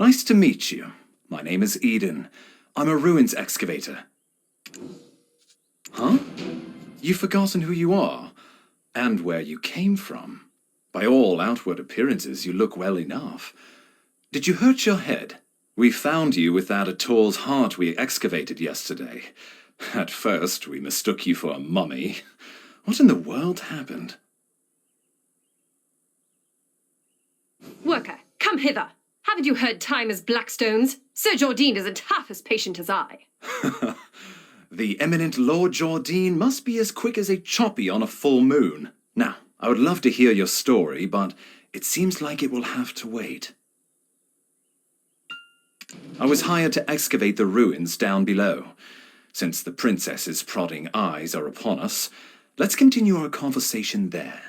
Nice to meet you. My name is Eden. I'm a ruins excavator. Huh? You've forgotten who you are, and where you came from. By all outward appearances, you look well enough. Did you hurt your head? We found you without a tall's heart we excavated yesterday. At first, we mistook you for a mummy. What in the world happened? Worker, come hither. Haven't you heard time is blackstones? Sir Jordine isn't half as patient as I. The eminent Lord Jordine must be as quick as a choppy on a full moon. Now, I would love to hear your story, but it seems like it will have to wait. I was hired to excavate the ruins down below. Since the princess's prodding eyes are upon us, let's continue our conversation there.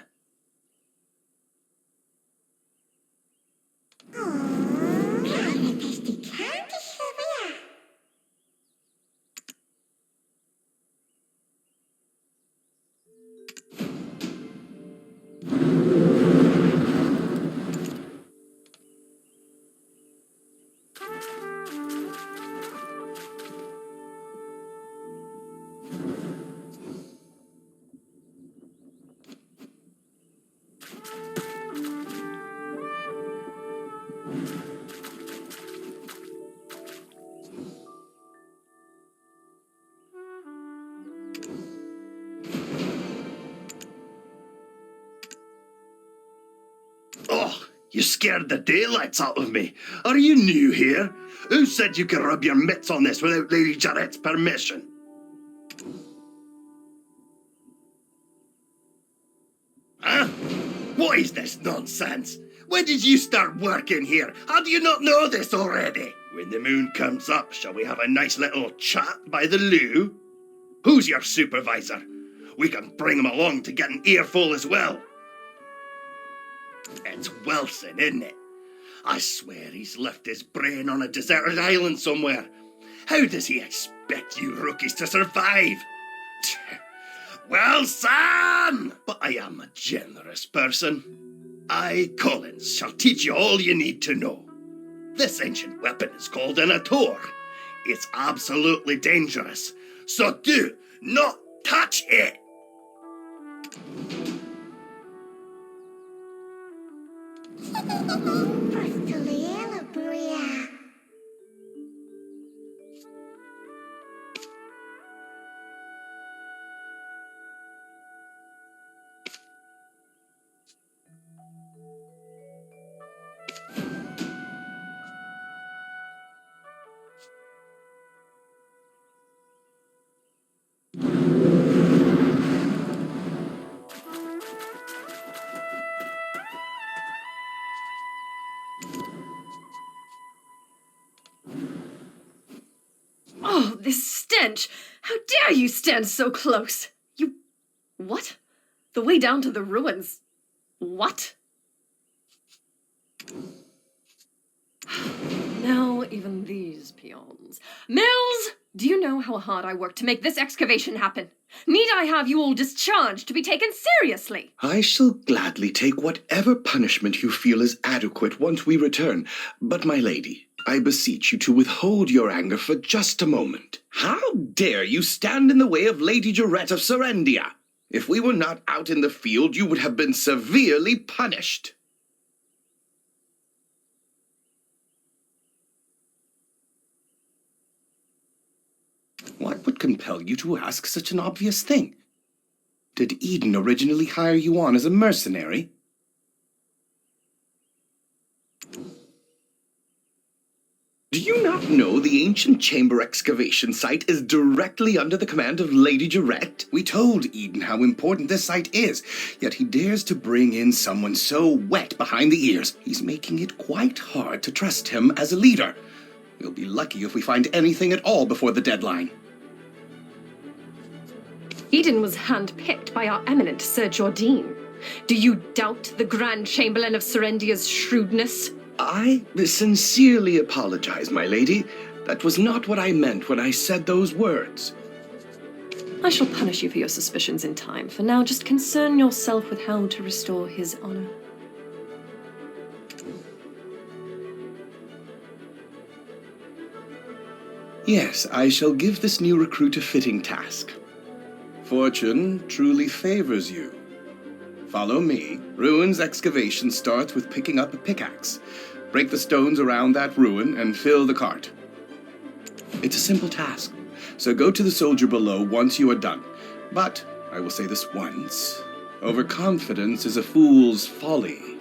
Oh, you scared the daylights out of me. Are you new here? Who said you could rub your mitts on this without Lady Jarrett's permission? Huh? What is this nonsense? When did you start working here? How do you not know this already? When the moon comes up, shall we have a nice little chat by the loo? Who's your supervisor? We can bring him along to get an earful as well. It's Wilson, isn't it? I swear he's left his brain on a deserted island somewhere. How does he expect you rookies to survive? Well, son! But I am a generous person. I, Collins, shall teach you all you need to know. This ancient weapon is called an ator. It's absolutely dangerous, so do not touch it! Oh, this stench! How dare you stand so close? You... What? The way down to the ruins? What? Now even these peons. Mills! Do you know how hard I worked to make this excavation happen? Need I have you all discharged to be taken seriously? I shall gladly take whatever punishment you feel is adequate once we return. But, my lady, I beseech you to withhold your anger for just a moment. How dare you stand in the way of Lady Jarrett of Serendia? If we were not out in the field, you would have been severely punished. What would compel you to ask such an obvious thing? Did Eden originally hire you on as a mercenary? Do you not know the ancient chamber excavation site is directly under the command of Lady Jarrett? We told Eden how important this site is, yet he dares to bring in someone so wet behind the ears. He's making it quite hard to trust him as a leader. We'll be lucky if we find anything at all before the deadline. Eden was handpicked by our eminent Sir Jordine. Do you doubt the Grand Chamberlain of Serendia's shrewdness? I sincerely apologize, my lady. That was not what I meant when I said those words. I shall punish you for your suspicions in time. For now, just concern yourself with how to restore his honor. Yes, I shall give this new recruit a fitting task. Fortune truly favors you. Follow me. Ruin's excavation starts with picking up a pickaxe. Break the stones around that ruin and fill the cart. It's a simple task, so go to the soldier below once you are done. But, I will say this once, overconfidence is a fool's folly.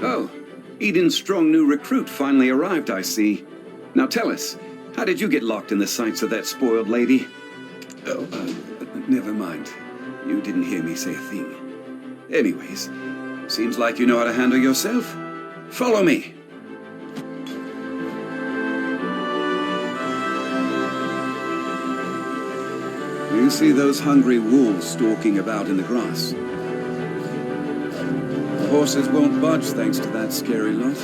Oh, Eden's strong new recruit finally arrived, I see. Now tell us, how did you get locked in the sights of that spoiled lady? Oh, never mind. You didn't hear me say a thing. Anyways, seems like you know how to handle yourself. Follow me. You see those hungry wolves stalking about in the grass? The horses won't budge thanks to that scary lot.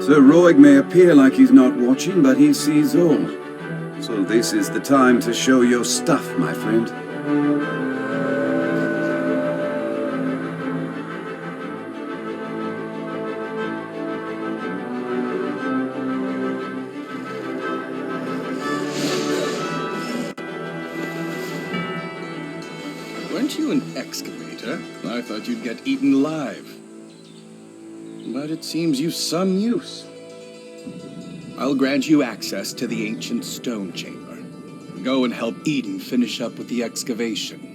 Sir Roig may appear like he's not watching, but he sees all. So this is the time to show your stuff, my friend. Weren't you an excavator? I thought you'd get eaten alive. But it seems you've some use. I'll grant you access to the ancient stone chamber. Go and help Eden finish up with the excavation.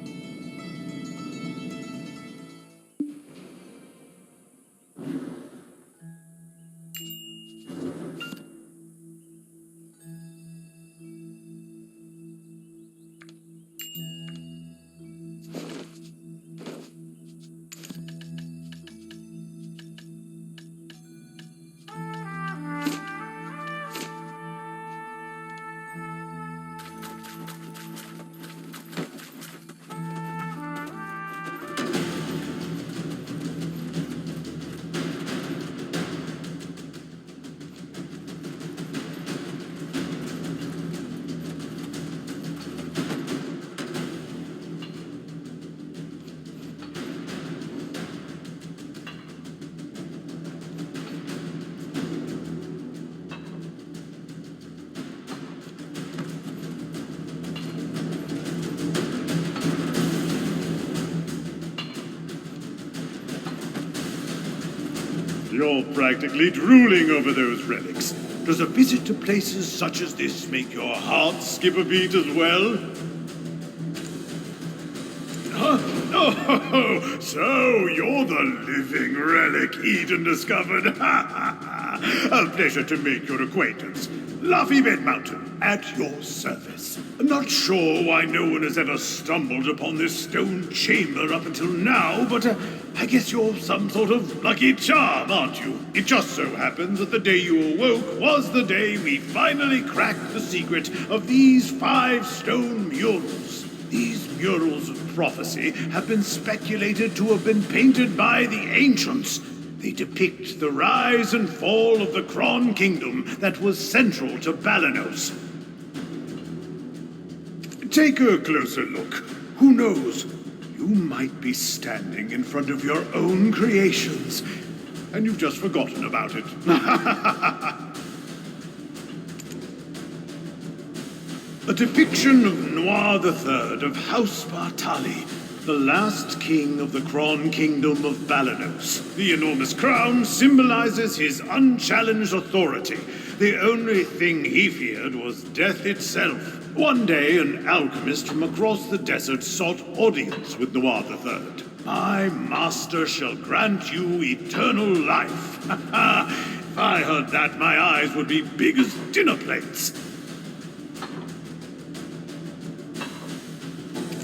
You're practically drooling over those relics. Does a visit to places such as this make your heart skip a beat as well? Huh? Oh, so you're the living relic Eden discovered. A pleasure to make your acquaintance. Luffy Bed Mountain, at your service. I'm not sure why no one has ever stumbled upon this stone chamber up until now, but I guess you're some sort of lucky charm, aren't you? It just so happens that the day you awoke was the day we finally cracked the secret of these 5 stone murals. These murals of prophecy have been speculated to have been painted by the ancients. They depict the rise and fall of the Kron Kingdom that was central to Balenos. Take a closer look. Who knows? You might be standing in front of your own creations, and you've just forgotten about it. A depiction of Noir III of House Bartali, the last king of the Kron Kingdom of Balenos. The enormous crown symbolizes his unchallenged authority. The only thing he feared was death itself. One day, an alchemist from across the desert sought audience with Noir III. My master shall grant you eternal life. If I heard that, my eyes would be big as dinner plates.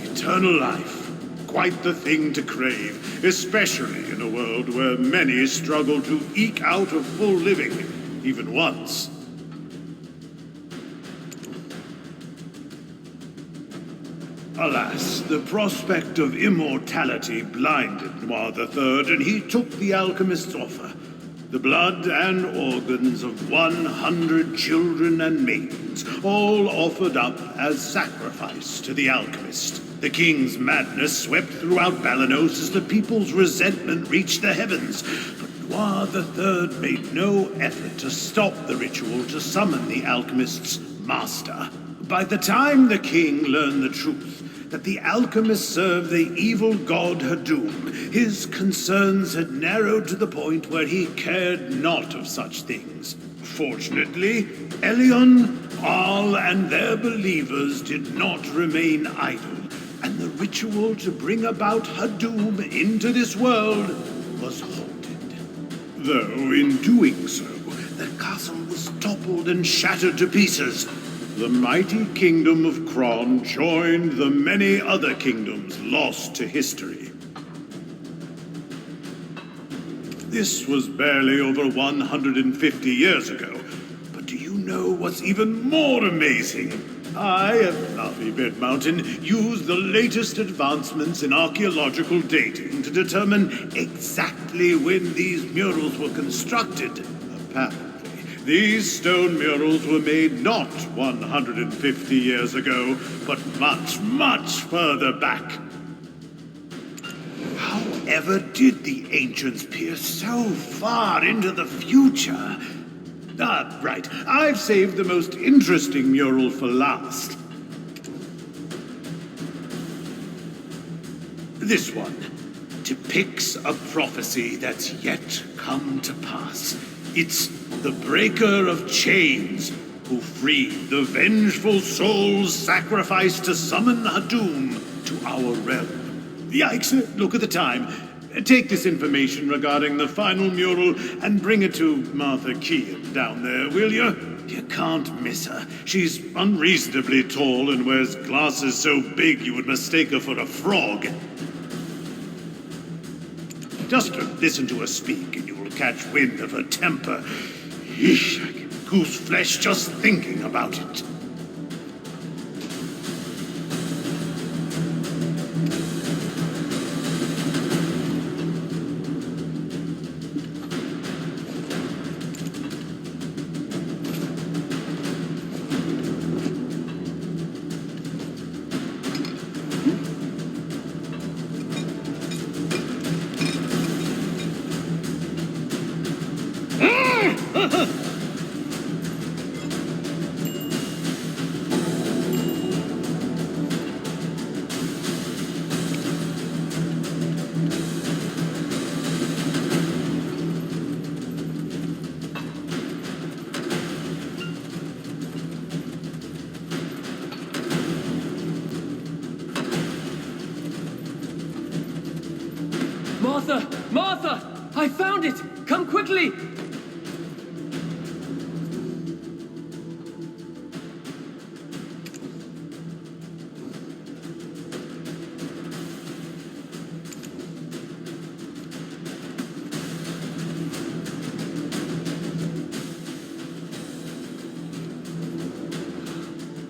Eternal life. Quite the thing to crave, especially in a world where many struggle to eke out a full living, even once. Alas, the prospect of immortality blinded Noir III, and he took the alchemist's offer. The blood and organs of 100 children and maidens, all offered up as sacrifice to the alchemist. The king's madness swept throughout Balenos as the people's resentment reached the heavens. But Noir III made no effort to stop the ritual to summon the alchemist's master. By the time the king learned the truth, that the alchemist served the evil god Hadum, his concerns had narrowed to the point where he cared not of such things. Fortunately, Elion, Arl, and their believers did not remain idle. and the ritual to bring about her doom into this world was halted. Though in doing so, the castle was toppled and shattered to pieces. The mighty kingdom of Kron joined the many other kingdoms lost to history. This was barely over 150 years ago. But do you know what's even more amazing? I, at Laffy Mountain, used the latest advancements in archaeological dating to determine exactly when these murals were constructed. Apparently, these stone murals were made not 150 years ago, but much, much further back. However did the ancients peer so far into the future? Ah, right. I've saved the most interesting mural for last. This one depicts a prophecy that's yet come to pass. It's the breaker of chains who freed the vengeful souls sacrificed to summon Hadum to our realm. Yikes, look at the time. Take this information regarding the final mural and bring it to Martha Kean down there, will you? You can't miss her. She's unreasonably tall and wears glasses so big you would mistake her for a frog. Just listen to her speak and you will catch wind of her temper. Eesh, I get goose flesh just thinking about it. Martha! Martha! I found it! Come quickly!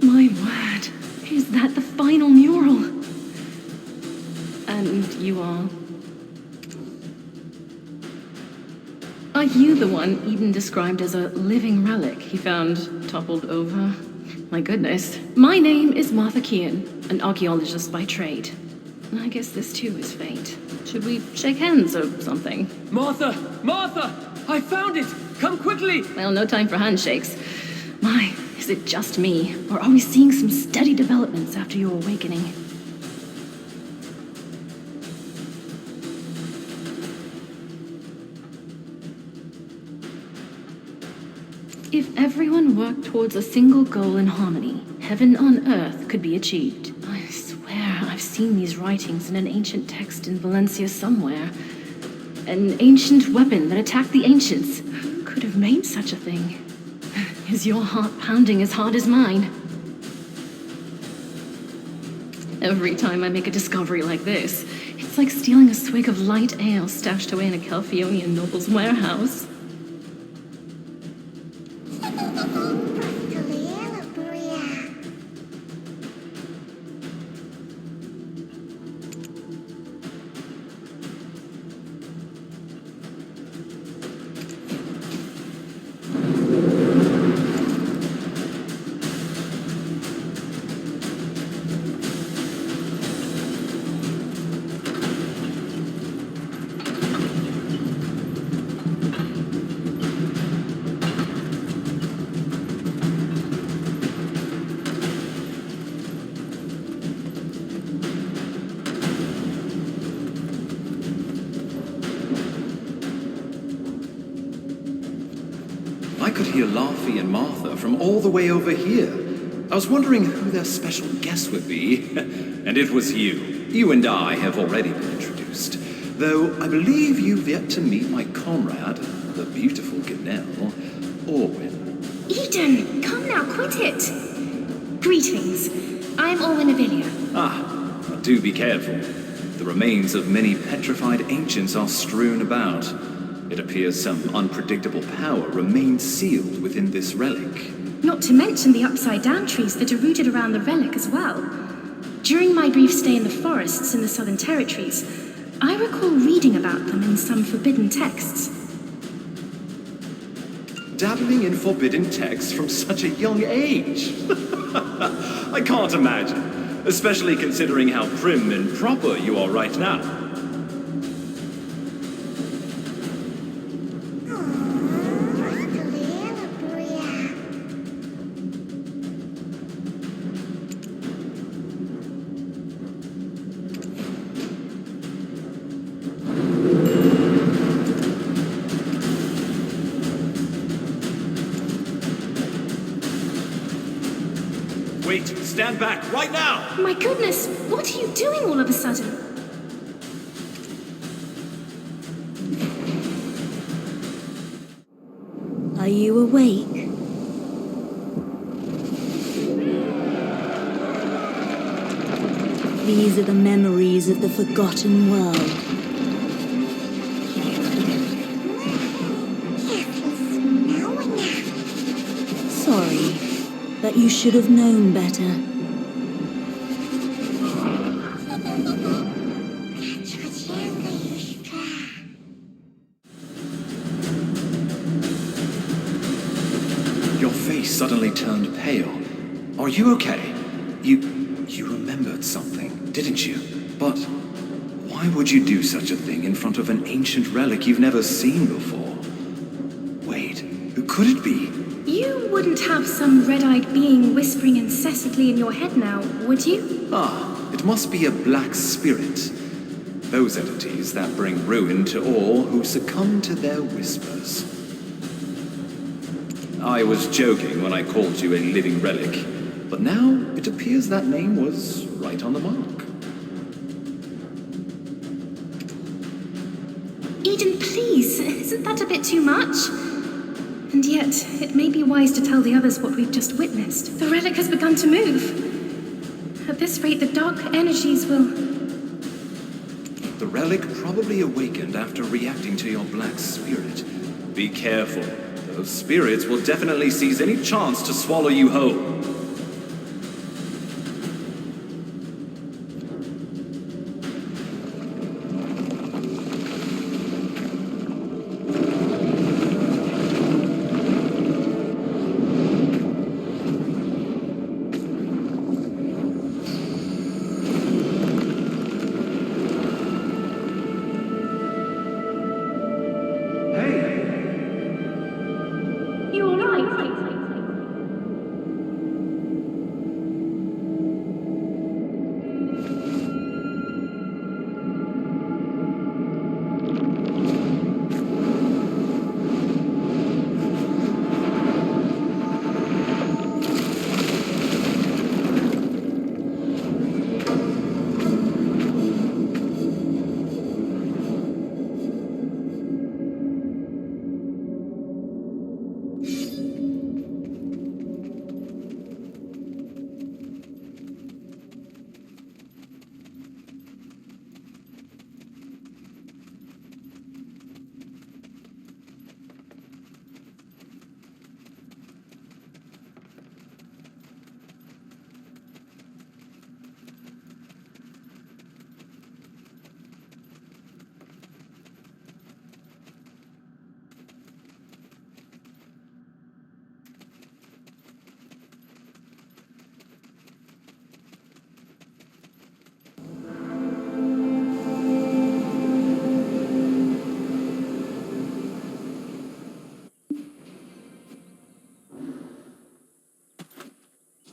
My word, is that the final mural? And you are? Are you the one Eden described as a living relic he found toppled over? My goodness. My name is Martha Kean, an archaeologist by trade. I guess this too is fate. Should we shake hands or something? Martha! Martha! I found it! Come quickly! Well, no time for handshakes. My, is it just me? Or are we seeing some steady developments after your awakening? If everyone worked towards a single goal in harmony, heaven on earth could be achieved. I swear I've seen these writings in an ancient text in Valencia somewhere. An ancient weapon that attacked the ancients could have made such a thing. Is your heart pounding as hard as mine? Every time I make a discovery like this, it's like stealing a swig of light ale stashed away in a Calphionian noble's warehouse. I could hear Laffy and Martha from all the way over here. I was wondering who their special guest would be, and it was you. You and I have already been introduced, though I believe you've yet to meet my comrade, the beautiful Ganelle, Orwin. Eden, come now, quit it. Greetings. I'm Orwin Avilia. Now do be careful. The remains of many petrified ancients are strewn about. It appears some unpredictable power remains sealed within this relic. Not to mention the upside-down trees that are rooted around the relic as well. During my brief stay in the forests in the Southern Territories, I recall reading about them in some forbidden texts. Dabbling in forbidden texts from such a young age? I can't imagine, especially considering how prim and proper you are right now. Wait, stand back, right now! My goodness, what are you doing all of a sudden? Are you awake? These are the memories of the forgotten world. Sorry, but you should have known better. Your face suddenly turned pale. Are you okay? You remembered something, didn't you? But why would you do such a thing in front of an ancient relic you've never seen before? Wait, who could it be? You wouldn't have some red-eyed being whispering incessantly in your head now, would you? It must be a black spirit. Those entities that bring ruin to all who succumb to their whispers. I was joking when I called you a living relic, but now it appears that name was right on the mark. Eden, please, isn't that a bit too much? And yet, it may be wise to tell the others what we've just witnessed. The relic has begun to move. At this rate, the dark energies will... The relic probably awakened after reacting to your black spirit. Be careful. Those spirits will definitely seize any chance to swallow you whole. You all right?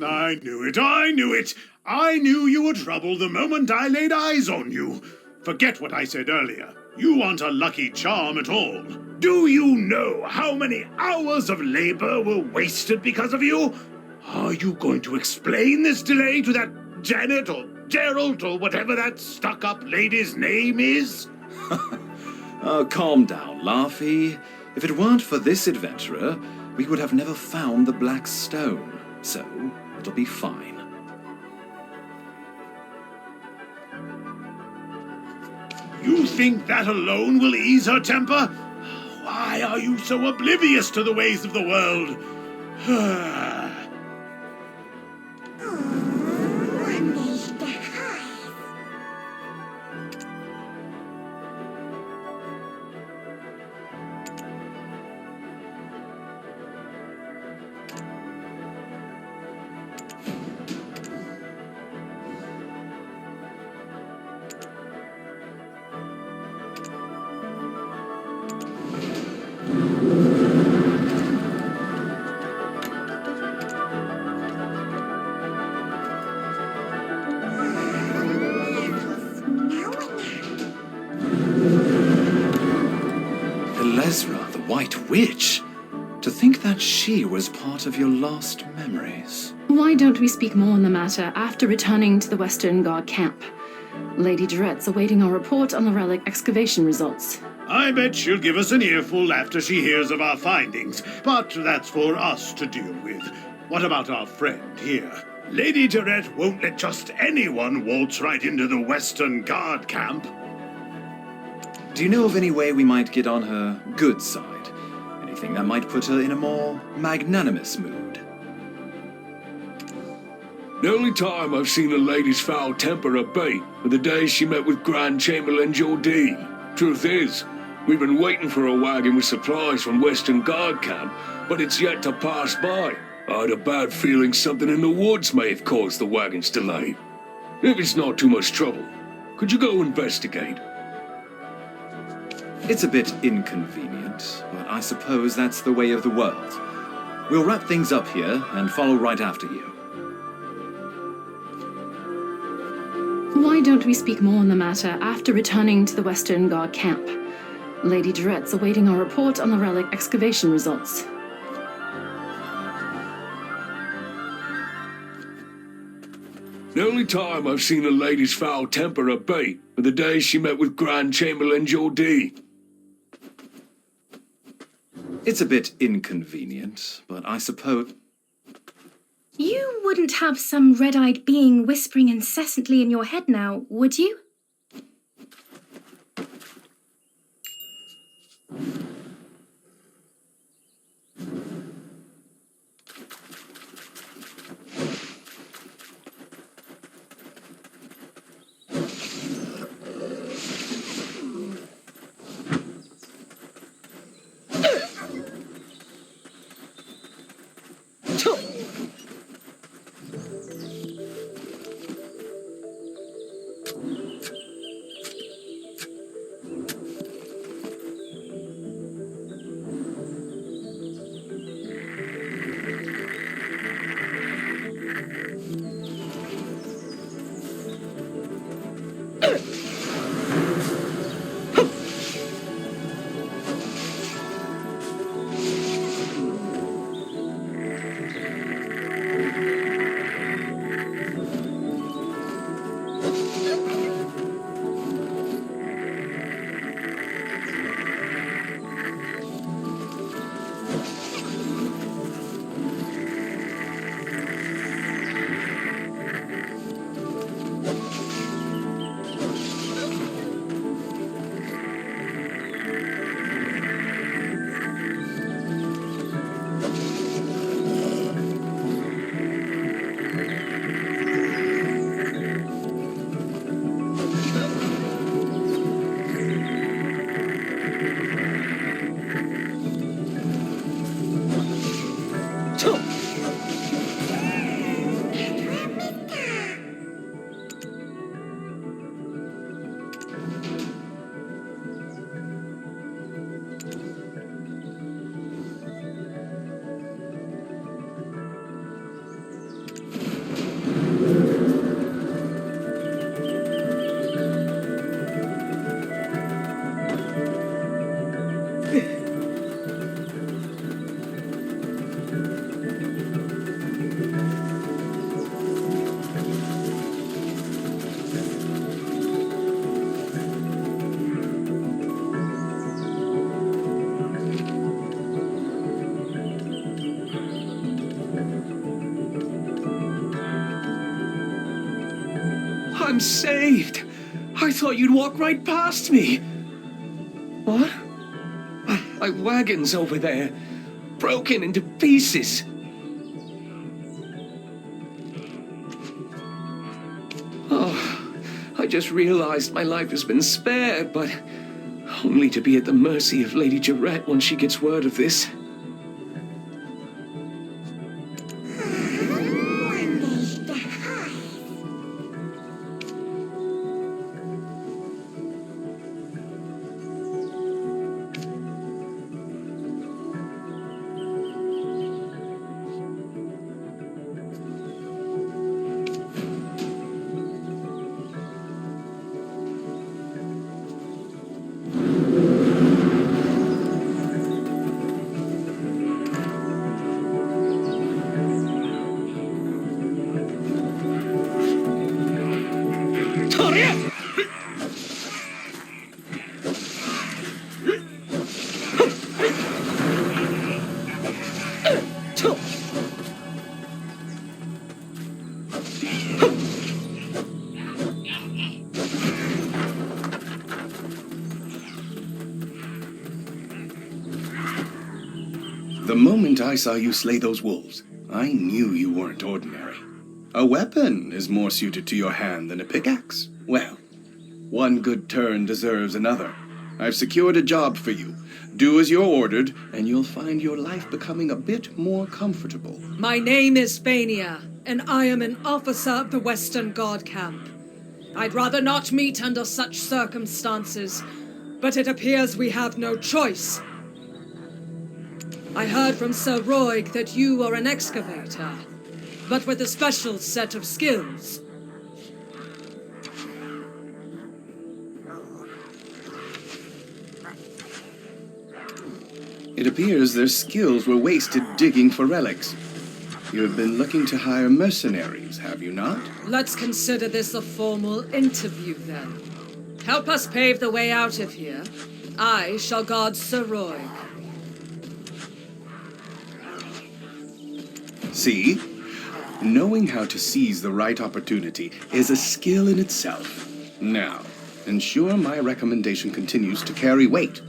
I knew it, I knew it! I knew you were trouble the moment I laid eyes on you. Forget what I said earlier. You aren't a lucky charm at all. Do you know how many hours of labor were wasted because of you? Are you going to explain this delay to that Janet or Gerald or whatever that stuck-up lady's name is? Calm down, Laffy. If it weren't for this adventurer, we would have never found the Black Stone. So, it'll be fine. You think that alone will ease her temper? Why are you so oblivious to the ways of the world? Elezra, the White Witch? To think that she was part of your lost memories. Why don't we speak more on the matter after returning to the Western Guard camp? Lady Durette's awaiting our report on the relic excavation results. I bet she'll give us an earful after she hears of our findings, but that's for us to deal with. What about our friend here? Lady Durette won't let just anyone waltz right into the Western Guard camp. Do you know of any way we might get on her good side? Anything that might put her in a more magnanimous mood? The only time I've seen a lady's foul temper abate were the days she met with Grand Chamberlain Jordine. Truth is, we've been waiting for a wagon with supplies from Western Guard camp, but it's yet to pass by. I had a bad feeling something in the woods may have caused the wagon's delay. If it's not too much trouble, could you go investigate? It's a bit inconvenient, but I suppose that's the way of the world. We'll wrap things up here and follow right after you. Why don't we speak more on the matter after returning to the Western Guard camp? Lady Durette's awaiting our report on the relic excavation results. The only time I've seen a lady's foul temper abate were the days she met with Grand Chamberlain Jordine. It's a bit inconvenient, but I suppose... You wouldn't have some red-eyed being whispering incessantly in your head now, would you? I'm saved! I thought you'd walk right past me! What? My wagon's over there, broken into pieces. Oh, I just realized my life has been spared, but only to be at the mercy of Lady Jarrett when she gets word of this. The moment I saw you slay those wolves, I knew you weren't ordinary. A weapon is more suited to your hand than a pickaxe. Well, one good turn deserves another. I've secured a job for you. Do as you're ordered, and you'll find your life becoming a bit more comfortable. My name is Fania, and I am an officer of the Western Guard Camp. I'd rather not meet under such circumstances, but it appears we have no choice. I heard from Sir Roig that you are an excavator, but with a special set of skills. It appears their skills were wasted digging for relics. You have been looking to hire mercenaries, have you not? Let's consider this a formal interview, then. Help us pave the way out of here. I shall guard Sir Roig. See? Knowing how to seize the right opportunity is a skill in itself. Now, ensure my recommendation continues to carry weight.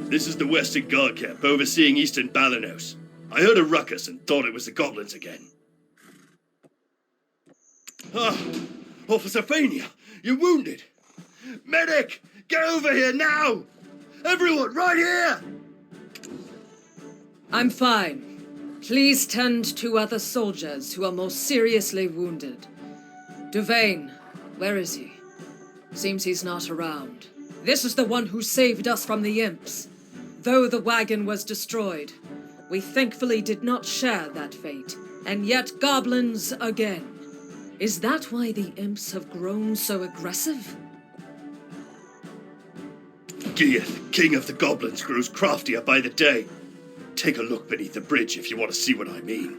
This is the Western Guard Camp, overseeing Eastern Balenos. I heard a ruckus and thought it was the goblins again. Ah, Officer Fania, you're wounded. Medic, get over here now! Everyone, right here! I'm fine. Please tend to other soldiers who are more seriously wounded. Duvain, where is he? Seems he's not around. This is the one who saved us from the imps. Though the wagon was destroyed, we thankfully did not share that fate. And yet goblins again. Is that why the imps have grown so aggressive? Geath, king of the goblins, grows craftier by the day. Take a look beneath the bridge if you want to see what I mean.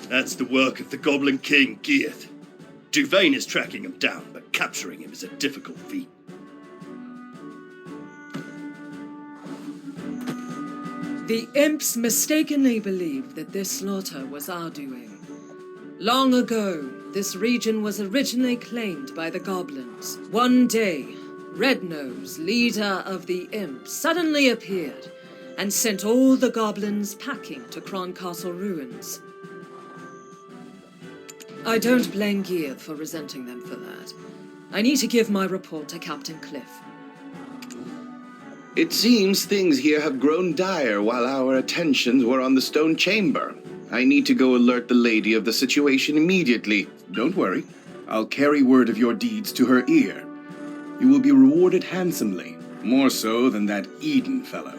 That's the work of the Goblin King, Geath. Duvain is tracking him down, but capturing him is a difficult feat. The imps mistakenly believed that this slaughter was our doing. Long ago, this region was originally claimed by the goblins. One day, Rednose, leader of the imps, suddenly appeared and sent all the goblins packing to Cron Castle ruins. I don't blame Geath for resenting them for that. I need to give my report to Captain Cliff. It seems things here have grown dire while our attentions were on the stone chamber. I need to go alert the lady of the situation immediately. Don't worry. I'll carry word of your deeds to her ear. You will be rewarded handsomely, more so than that Eden fellow.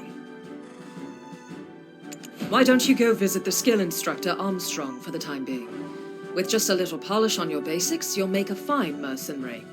Why don't you go visit the skill instructor Armstrong for the time being? With just a little polish on your basics, you'll make a fine mercenary.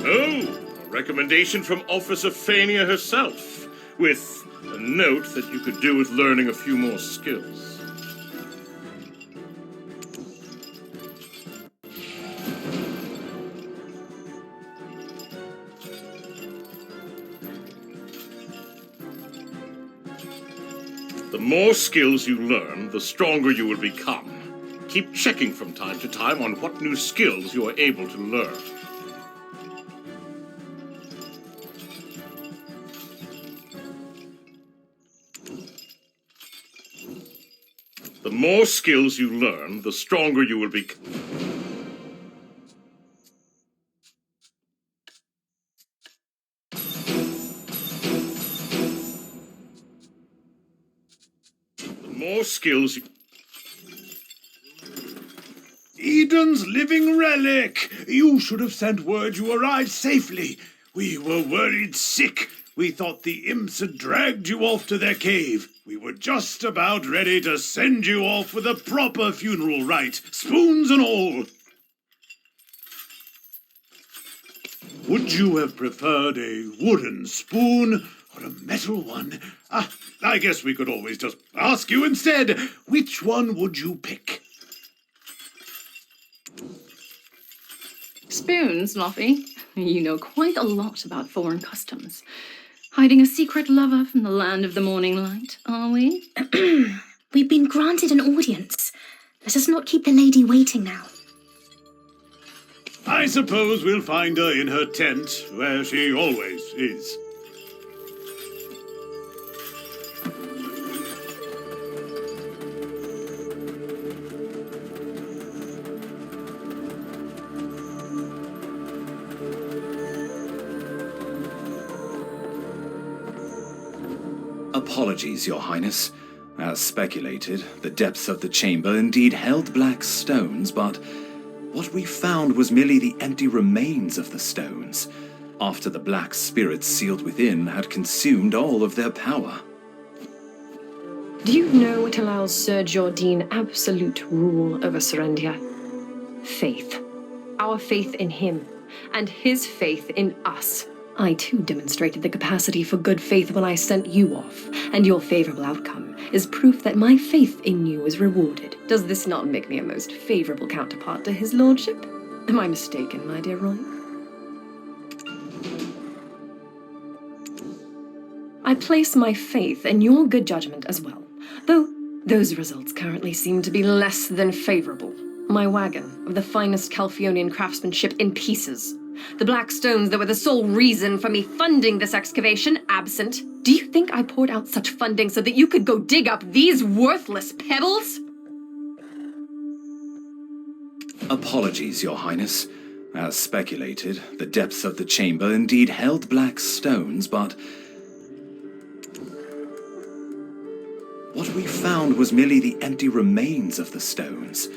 Oh, a recommendation from Officer Fania herself, with a note that you could do with learning a few more skills. The more skills you learn, the stronger you will become. Keep checking from time to time on what new skills you are able to learn. The more skills you learn, the stronger you will become. The more skills you... Eden's living relic! You should have sent word you arrived safely. We were worried sick. We thought the imps had dragged you off to their cave. We were just about ready to send you off with a proper funeral rite, spoons and all. Would you have preferred a wooden spoon or a metal one? I guess we could always just ask you instead. Which one would you pick? Spoons, Luffy. You know quite a lot about foreign customs. Hiding a secret lover from the land of the morning light, are we? We've been granted an audience. Let us not keep the lady waiting now. I suppose we'll find her in her tent, where she always is. Apologies, Your Highness. As speculated, the depths of the chamber indeed held black stones, but what we found was merely the empty remains of the stones, after the black spirits sealed within had consumed all of their power. Do you know what allows Sir Jordine absolute rule over Serendia? Faith. Our faith in him, and his faith in us. I too demonstrated the capacity for good faith when I sent you off, and your favorable outcome is proof that my faith in you is rewarded. Does this not make me a most favorable counterpart to his lordship? Am I mistaken, my dear Roy? I place my faith in your good judgment as well, though those results currently seem to be less than favorable. My wagon of the finest Calphionian craftsmanship in pieces. The black stones that were the sole reason for me funding this excavation, absent. Do you think I poured out such funding so that you could go dig up these worthless pebbles? Apologies, Your Highness. As speculated, the depths of the chamber indeed held black stones, but what we found was merely the empty remains of the stones,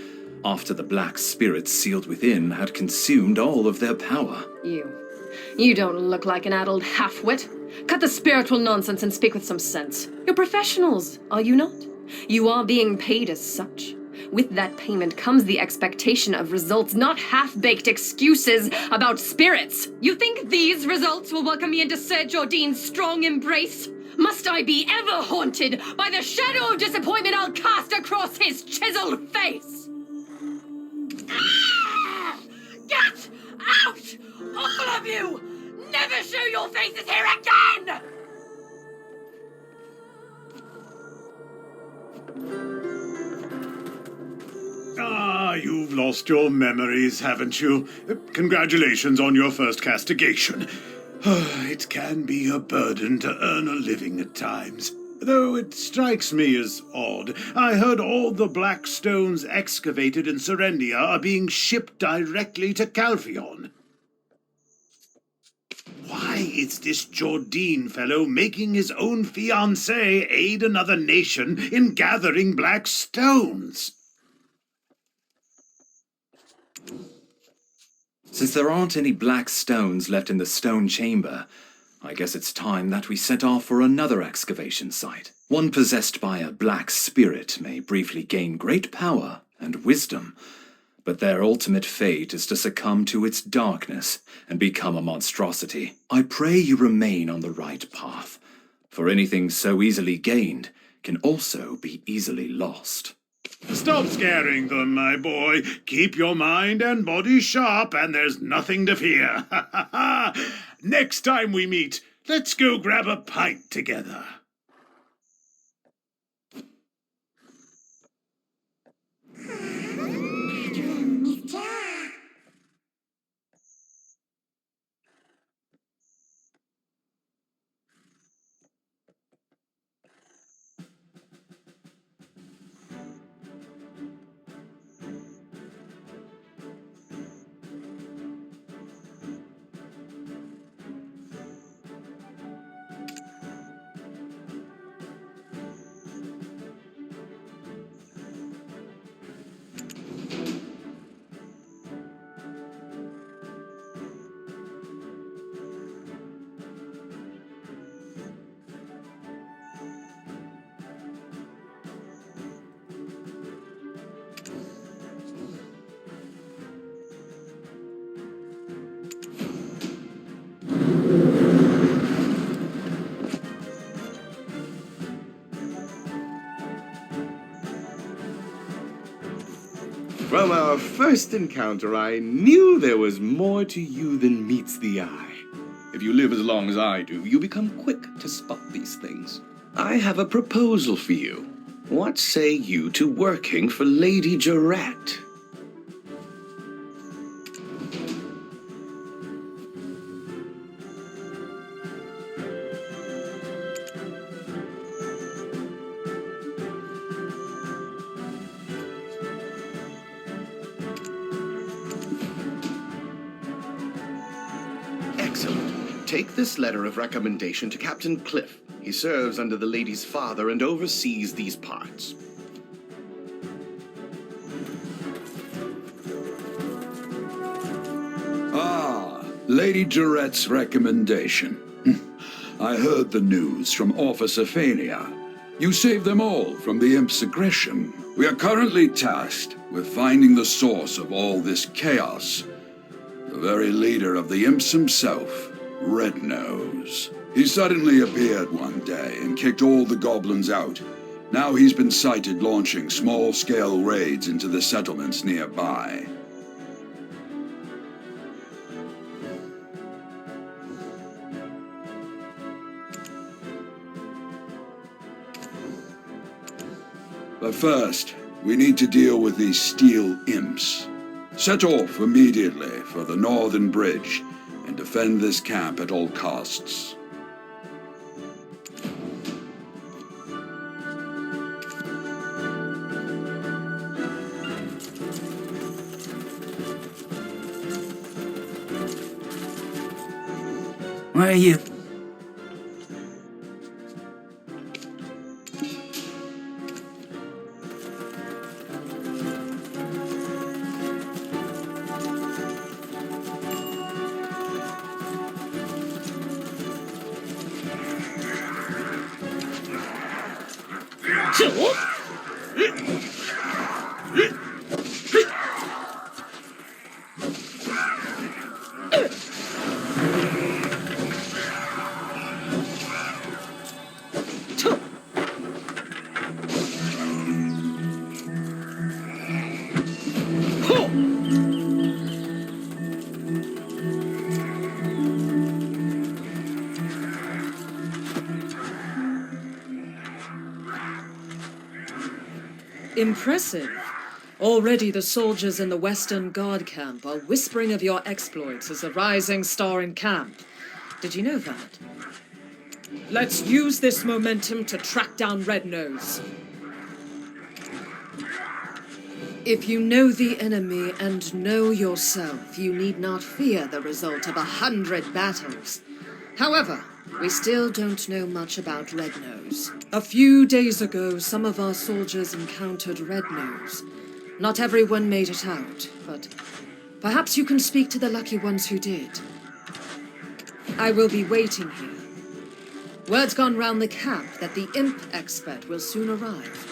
after the black spirits sealed within had consumed all of their power. You don't look like an addled half-wit. Cut the spiritual nonsense and speak with some sense. You're professionals, are you not? You are being paid as such. With that payment comes the expectation of results, not half-baked excuses about spirits. You think these results will welcome me into Sir Jordine's strong embrace? Must I be ever haunted by the shadow of disappointment I'll cast across his chiseled face? Get out! All of you! never show your faces here again! Ah, you've lost your memories, haven't you? Congratulations on your first castigation. It can be a burden to earn a living at times. Though it strikes me as odd. I heard all the black stones excavated in Serendia are being shipped directly to Calphion. Why is this Jordine fellow making his own fiancée aid another nation in gathering black stones? Since there aren't any black stones left in the stone chamber, I guess it's time that we set off for another excavation site. One possessed by a black spirit may briefly gain great power and wisdom, but their ultimate fate is to succumb to its darkness and become a monstrosity. I pray you remain on the right path, for anything so easily gained can also be easily lost. Stop scaring them, my boy. Keep your mind and body sharp, and there's nothing to fear. Next time we meet, let's go grab a pint together. From our first encounter, I knew there was more to you than meets the eye. If you live as long as I do, you become quick to spot these things. I have a proposal for you. What say you to working for Lady Jarrett? Excellent. Take this letter of recommendation to Captain Cliff. He serves under the lady's father and oversees these parts. Ah, Lady Jarrett's recommendation. I heard the news from Officer Fania. You saved them all from the Imp's aggression. We are currently tasked with finding the source of all this chaos. The very leader of the Imps himself, Red Nose. He suddenly appeared one day and kicked all the goblins out. Now he's been sighted launching small-scale raids into the settlements nearby. But first, we need to deal with these steel imps. Set off immediately for the northern bridge and defend this camp at all costs. Where are you? Impressive. Already the soldiers in the Western Guard camp are whispering of your exploits as a rising star in camp. Did you know that? Let's use this momentum to track down Red Nose. If you know the enemy and know yourself, you need not fear the result of 100 battles. However, we still don't know much about Red Nose. A few days ago, some of our soldiers encountered Red Nose. Not everyone made it out, but perhaps you can speak to the lucky ones who did. I will be waiting here. Word's gone round the camp that the imp expert will soon arrive.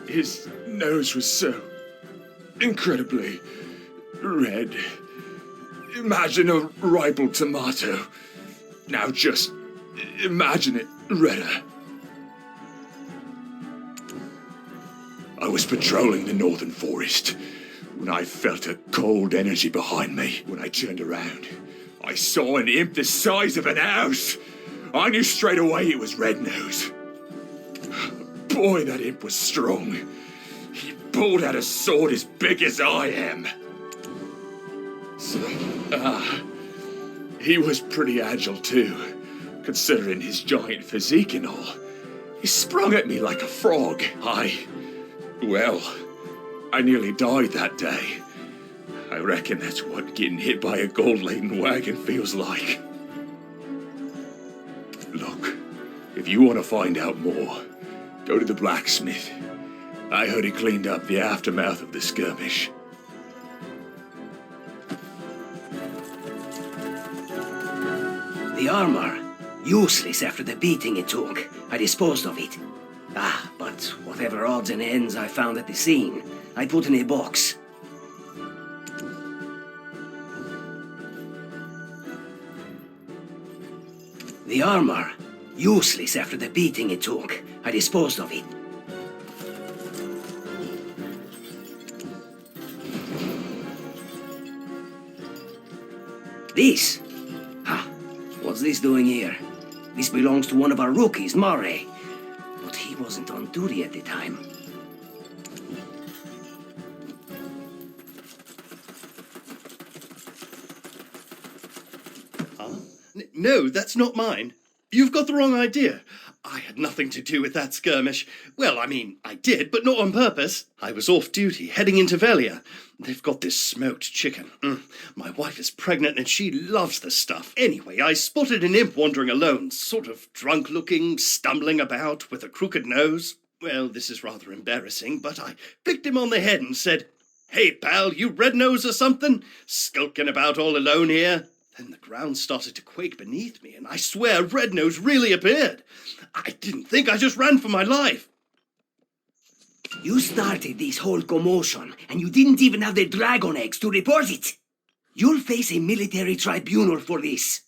His nose was so incredibly red. Imagine a ripe tomato. Now just imagine it redder. I was patrolling the northern forest when I felt a cold energy behind me. When I turned around, I saw an imp the size of an house. I knew straight away it was Red Nose. Boy, that imp was strong. He pulled out a sword as big as I am. So, he was pretty agile too, considering his giant physique and all. He sprung at me like a frog. I nearly died that day. I reckon that's what getting hit by a gold-laden wagon feels like. Look, if you want to find out more, go to the blacksmith. I heard he cleaned up the aftermath of the skirmish. The armor. Useless after the beating it took. I disposed of it. But whatever odds and ends I found at the scene, I put in a box. The armor. Useless after the beating it took. I disposed of it. This? What's this doing here? This belongs to one of our rookies, Murray. But he wasn't on duty at the time. No, that's not mine. You've got the wrong idea. I had nothing to do with that skirmish. Well, I mean, I did, but not on purpose. I was off duty, heading into Velia. They've got this smoked chicken. My wife is pregnant and she loves the stuff. Anyway, I spotted an imp wandering alone, sort of drunk-looking, stumbling about with a crooked nose. Well, this is rather embarrassing, but I flicked him on the head and said, "Hey, pal, you red nose or something? Skulking about all alone here?" Then the ground started to quake beneath me, and I swear Red Nose really appeared. I didn't think, I just ran for my life. You started this whole commotion, and you didn't even have the dragon eggs to report it. You'll face a military tribunal for this.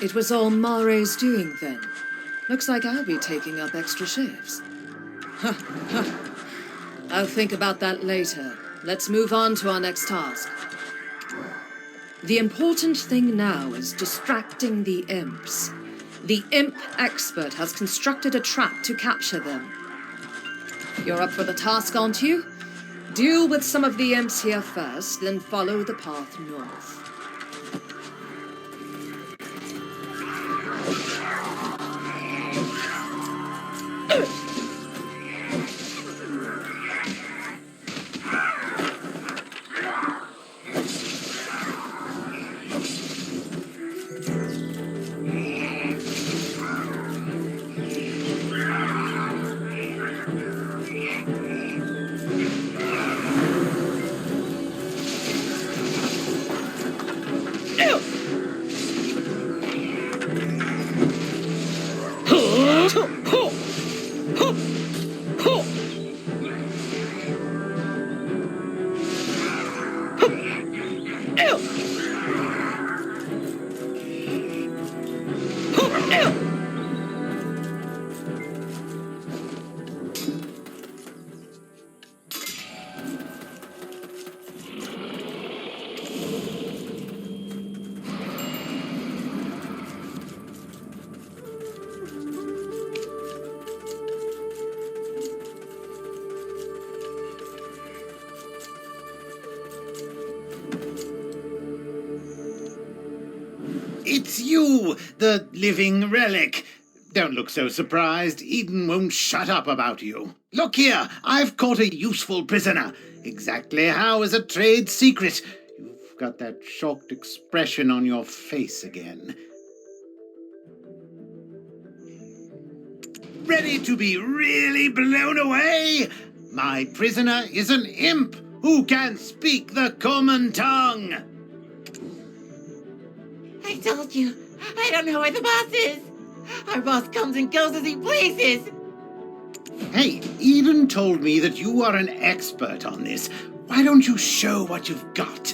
It was all Mara's doing then. Looks like I'll be taking up extra shifts. I'll think about that later. Let's move on to our next task. The important thing now is distracting the imps. The imp expert has constructed a trap to capture them. You're up for the task, aren't you? Deal with some of the imps here first, then follow the path north. It's you, the living relic. Don't look so surprised. Eden won't shut up about you. Look here, I've caught a useful prisoner. Exactly how is a trade secret. You've got that shocked expression on your face again. Ready to be really blown away? My prisoner is an imp who can speak the common tongue. I told you, I don't know where the boss is. Our boss comes and goes as he pleases. Hey, Eden told me that you are an expert on this. Why don't you show what you've got?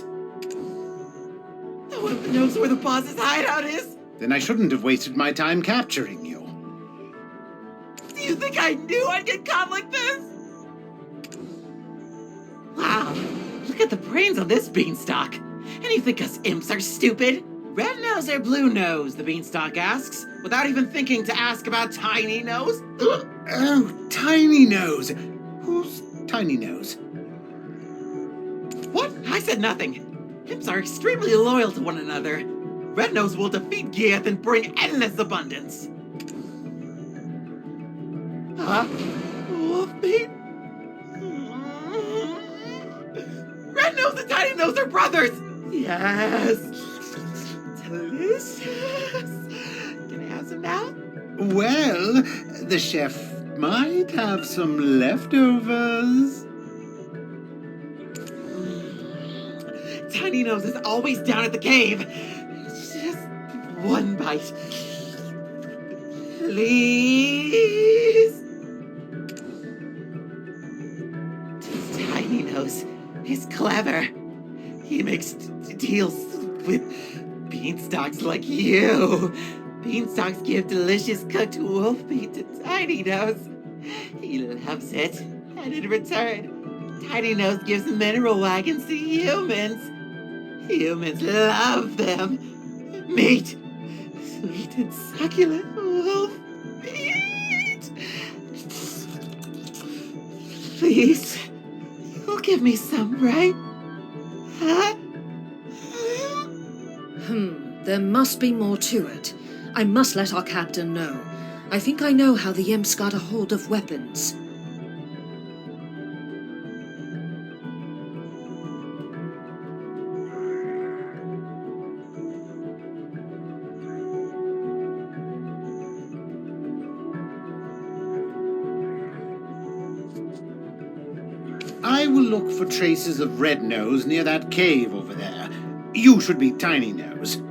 No one knows where the boss's hideout is. Then I shouldn't have wasted my time capturing you. Do you think I knew I'd get caught like this? Wow, look at the brains on this beanstalk. And you think us imps are stupid? Red nose or blue nose, the beanstalk asks, without even thinking to ask about Tiny Nose. Oh, Tiny Nose. Who's Tiny Nose? What? I said nothing. Imps are extremely loyal to one another. Red Nose will defeat Gieth and bring endless abundance. Huh? Wolf meat? Red Nose and Tiny Nose are brothers! Yes! Delicious! Can I have some now? Well, the chef might have some leftovers. Tiny Nose is always down at the cave. Just one bite. Please? Tiny Nose is clever. He makes deals with beanstalks like you. Beanstalks give delicious cooked wolf meat to Tiny Nose. He loves it. And in return, Tiny Nose gives mineral wagons to humans. Humans love them. Meat. Sweet and succulent wolf meat. Please, you'll give me some, right? Huh? There must be more to it. I must let our captain know. I think I know how the imps got a hold of weapons. I will look for traces of Red Nose near that cave over there. You should be Tiny Nose.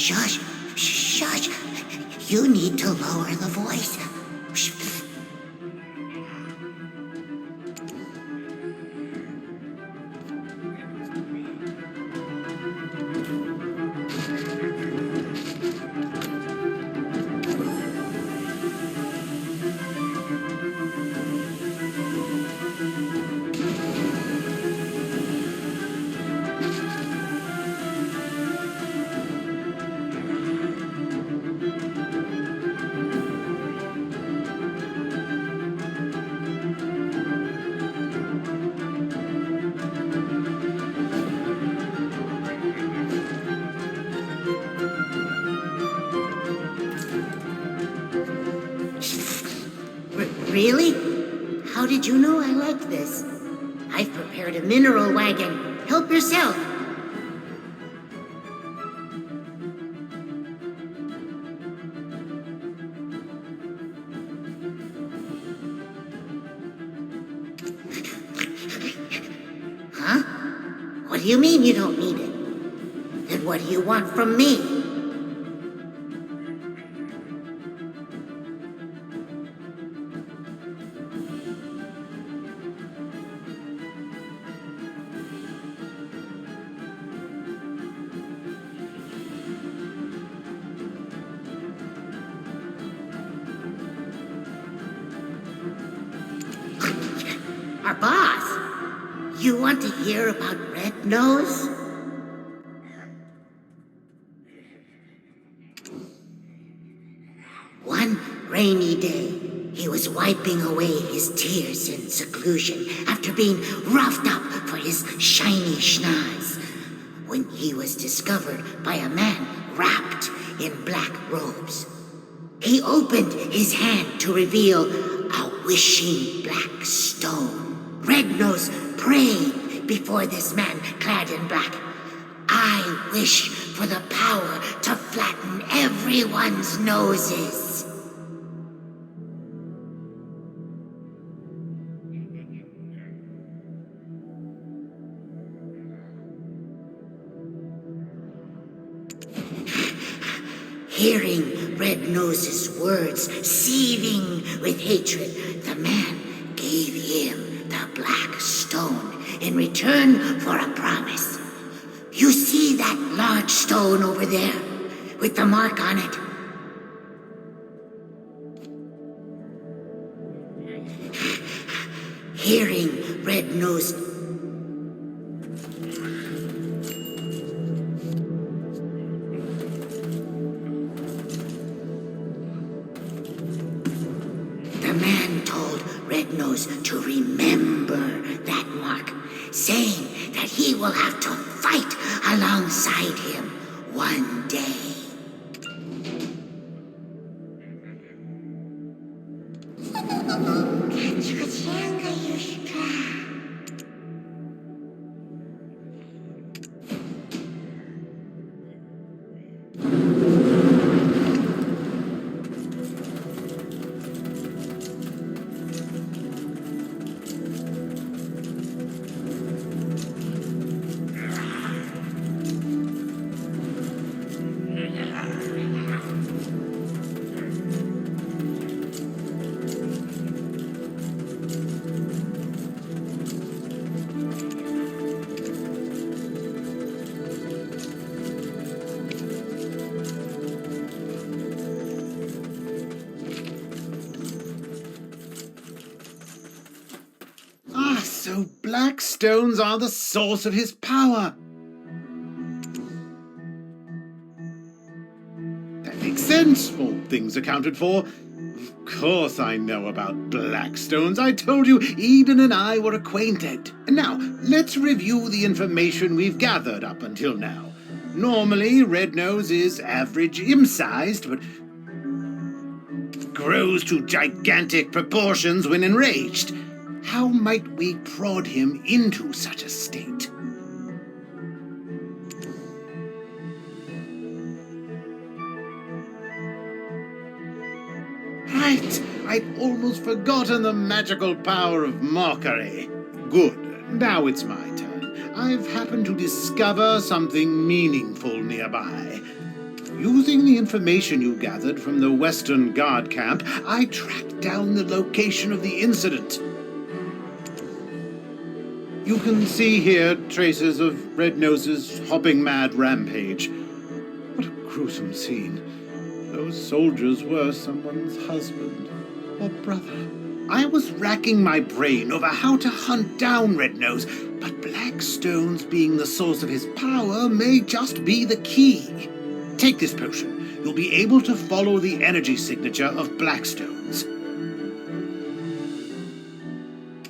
Shush, shush. You need to lower the voice. Really? How did you know I liked this? I've prepared a mineral wagon. Help yourself. Huh? What do you mean you don't need it? Then what do you want from me? Our boss? You want to hear about Red Nose? One rainy day, he was wiping away his tears in seclusion after being roughed up for his shiny schnoz, when he was discovered by a man wrapped in black robes. He opened his hand to reveal a wishing black stone. Red Nose prayed before this man clad in black. I wish for the power to flatten everyone's noses. Hearing Red Nose's words seething with hatred, the man gave him the black stone in return for a promise. You see that large stone over there with the mark on it? Hearing Red Nose to remember that mark, saying that he will have to fight alongside him one day. So black stones are the source of his power. That makes sense. All things accounted for. Of course I know about black stones. I told you Eden and I were acquainted. And now, let's review the information we've gathered up until now. Normally, Red Nose is average imp-sized, but grows to gigantic proportions when enraged. How might we prod him into such a state? Right, I'd almost forgotten the magical power of mockery. Good, now it's my turn. I've happened to discover something meaningful nearby. Using the information you gathered from the Western Guard camp, I tracked down the location of the incident. You can see here traces of Red Nose's hopping mad rampage. What a gruesome scene. Those soldiers were someone's husband or brother. I was racking my brain over how to hunt down Red Nose, but black stones being the source of his power may just be the key. Take this potion. You'll be able to follow the energy signature of black stones.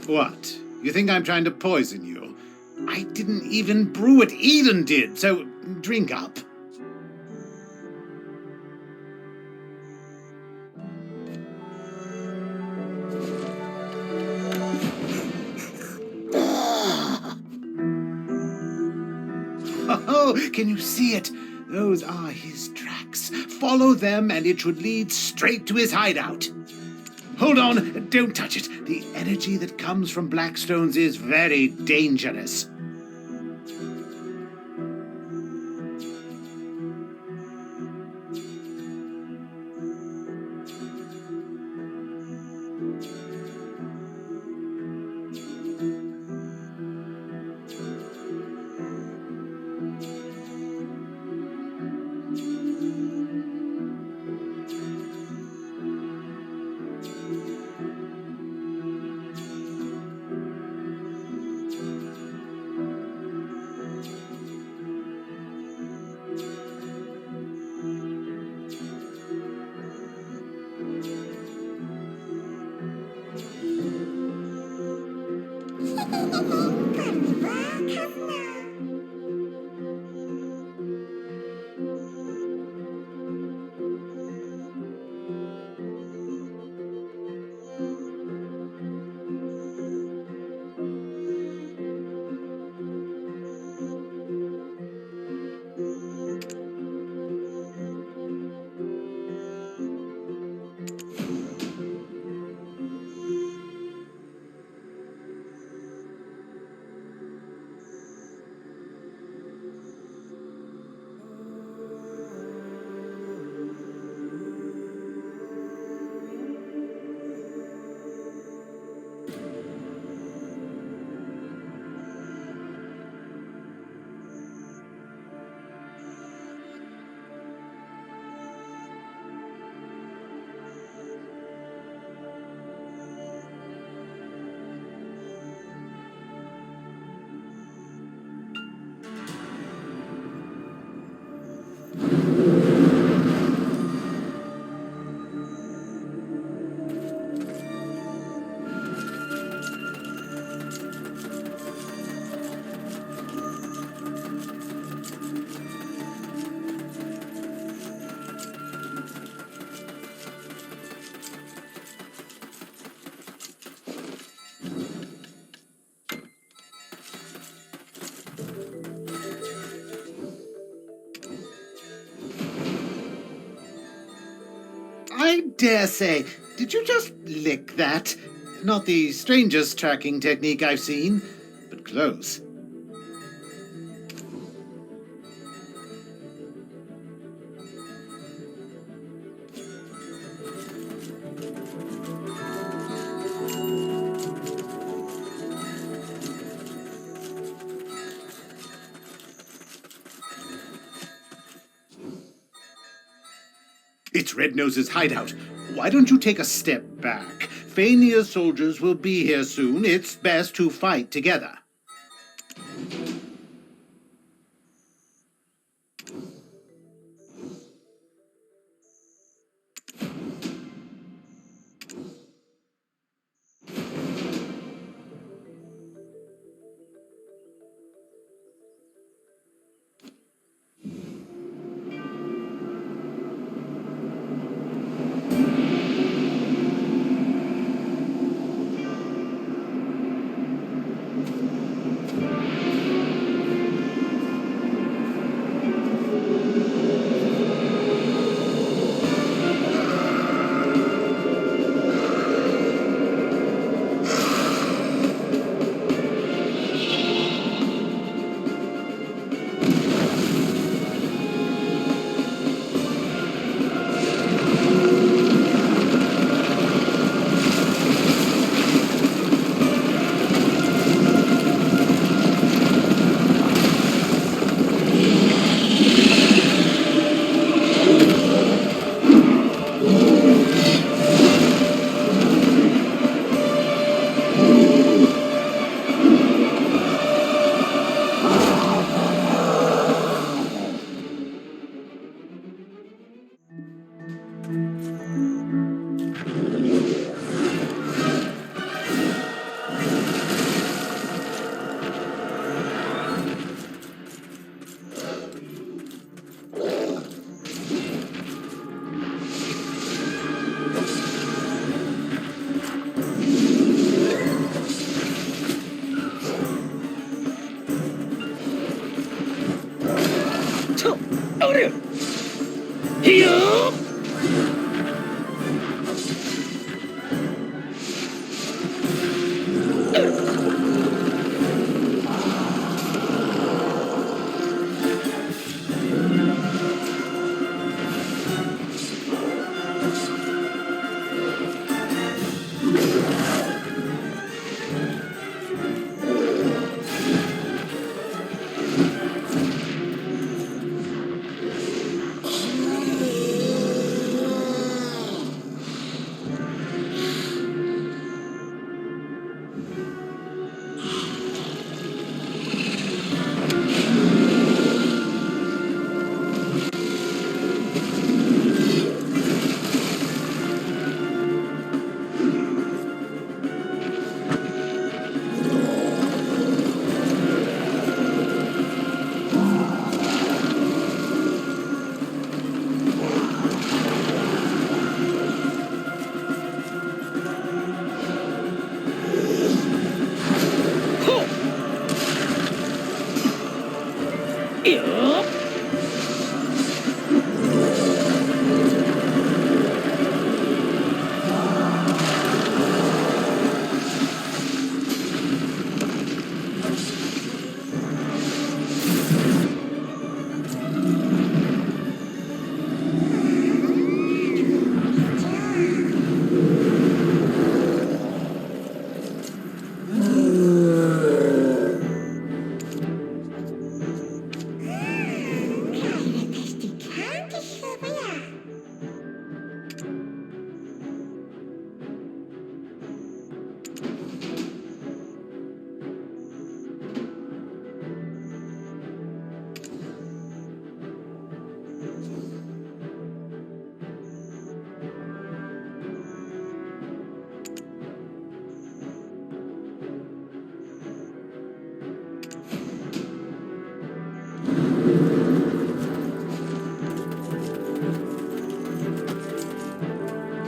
What? You think I'm trying to poison you? I didn't even brew it. Eden did, so drink up. Oh, can you see it? Those are his tracks. Follow them and it should lead straight to his hideout. Hold on, don't touch it. The energy that comes from Blackstones is very dangerous. I dare say, did you just lick that? Not the strangest tracking technique I've seen, but close. It's Red Nose's hideout. Why don't you take a step back? Fania's soldiers will be here soon. It's best to fight together.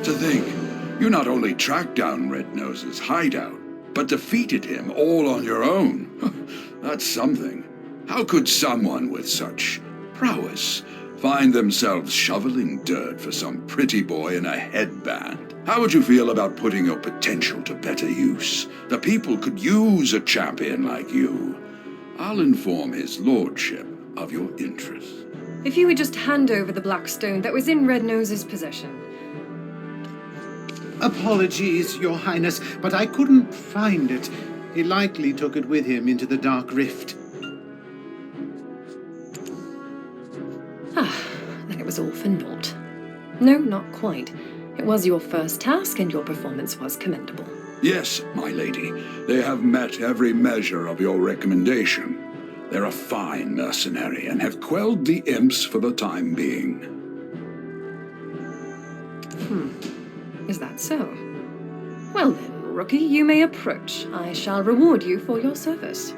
To think, you not only tracked down Red Nose's hideout, but defeated him all on your own. That's something. How could someone with such prowess find themselves shoveling dirt for some pretty boy in a headband? How would you feel about putting your potential to better use? The people could use a champion like you. I'll inform his lordship of your interests. If you would just hand over the black stone that was in Red Nose's possession. Apologies, Your Highness, but I couldn't find it. He likely took it with him into the Dark Rift. Then it was all for naught. No, not quite. It was your first task, and your performance was commendable. Yes, my lady, they have met every measure of your recommendation. They're a fine mercenary and have quelled the imps for the time being. Is that so? Well then, rookie, you may approach. I shall reward you for your service.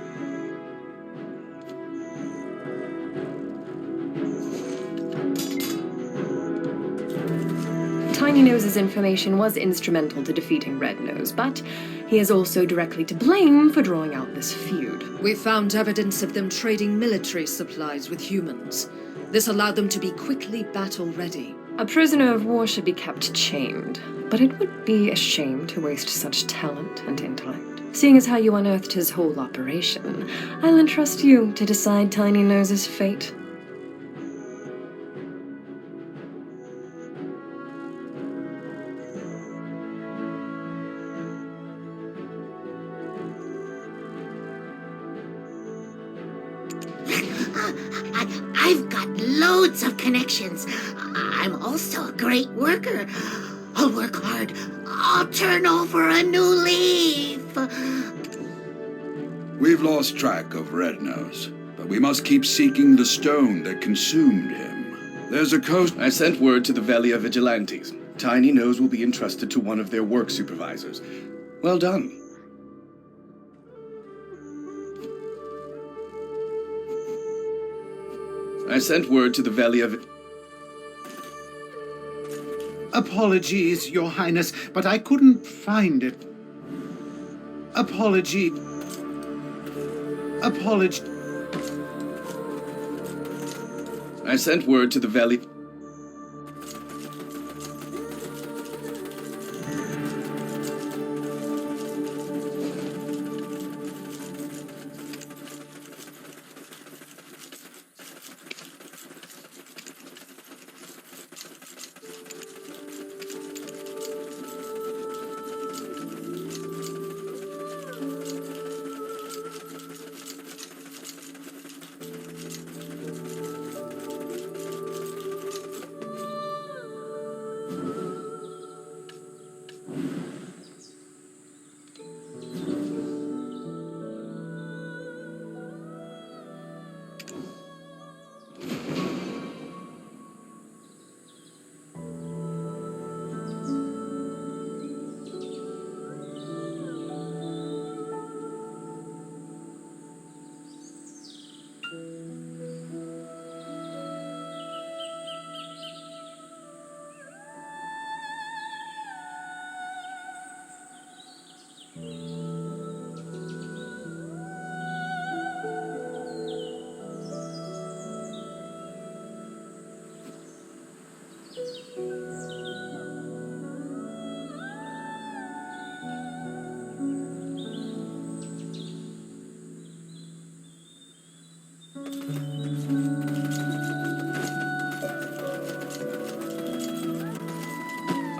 Tiny Nose's information was instrumental to defeating Red Nose, but he is also directly to blame for drawing out this feud. We found evidence of them trading military supplies with humans. This allowed them to be quickly battle-ready. A prisoner of war should be kept chained, but it would be a shame to waste such talent and intellect. Seeing as how you unearthed his whole operation, I'll entrust you to decide Tiny Nose's fate. I've got loads of connections. I'm also a great worker. I'll work hard. I'll turn over a new leaf. We've lost track of Red Nose, but we must keep seeking the stone that consumed him. There's a coast... I sent word to the Velia Vigilantes. Tiny Nose will be entrusted to one of their work supervisors. Well done. I sent word to the Velia... Apologies, Your Highness, but I couldn't find it. Apology. I sent word to the valley.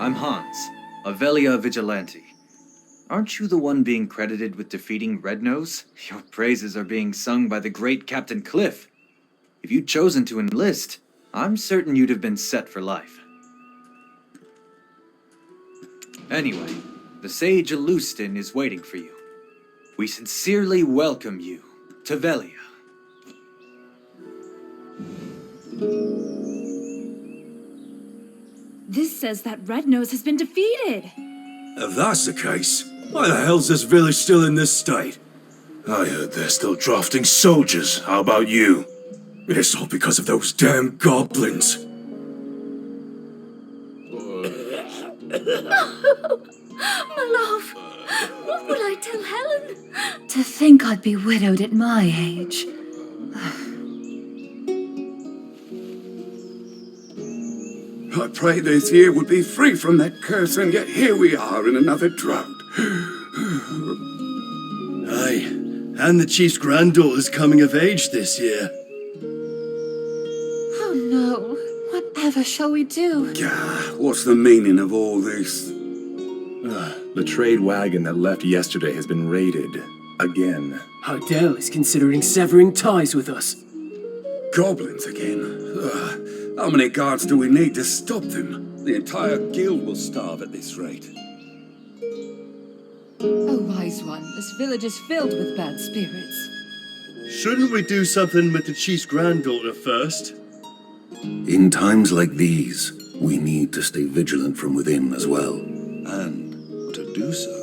I'm Hans, a Velia vigilante. Aren't you the one being credited with defeating Rednose? Your praises are being sung by the great Captain Cliff. If you'd chosen to enlist, I'm certain you'd have been set for life. Anyway, the sage Alustin is waiting for you. We sincerely welcome you to Velia. This says that Rednose has been defeated. If that's the case, why the hell's this village still in this state? I heard they're still drafting soldiers. How about you? It's all because of those damn goblins. My love, what will I tell Helen? To think I'd be widowed at my age. I prayed this year would be free from that curse, and yet here we are in another drought. Aye, and the chief's granddaughter's coming of age this year. Oh no, whatever shall we do? What's the meaning of all this? The trade wagon that left yesterday has been raided. Again. Hardell is considering severing ties with us. Goblins again? How many guards do we need to stop them? The entire guild will starve at this rate. Oh, wise one, this village is filled with bad spirits. Shouldn't we do something with the chief's granddaughter first? In times like these, we need to stay vigilant from within as well. And to do so,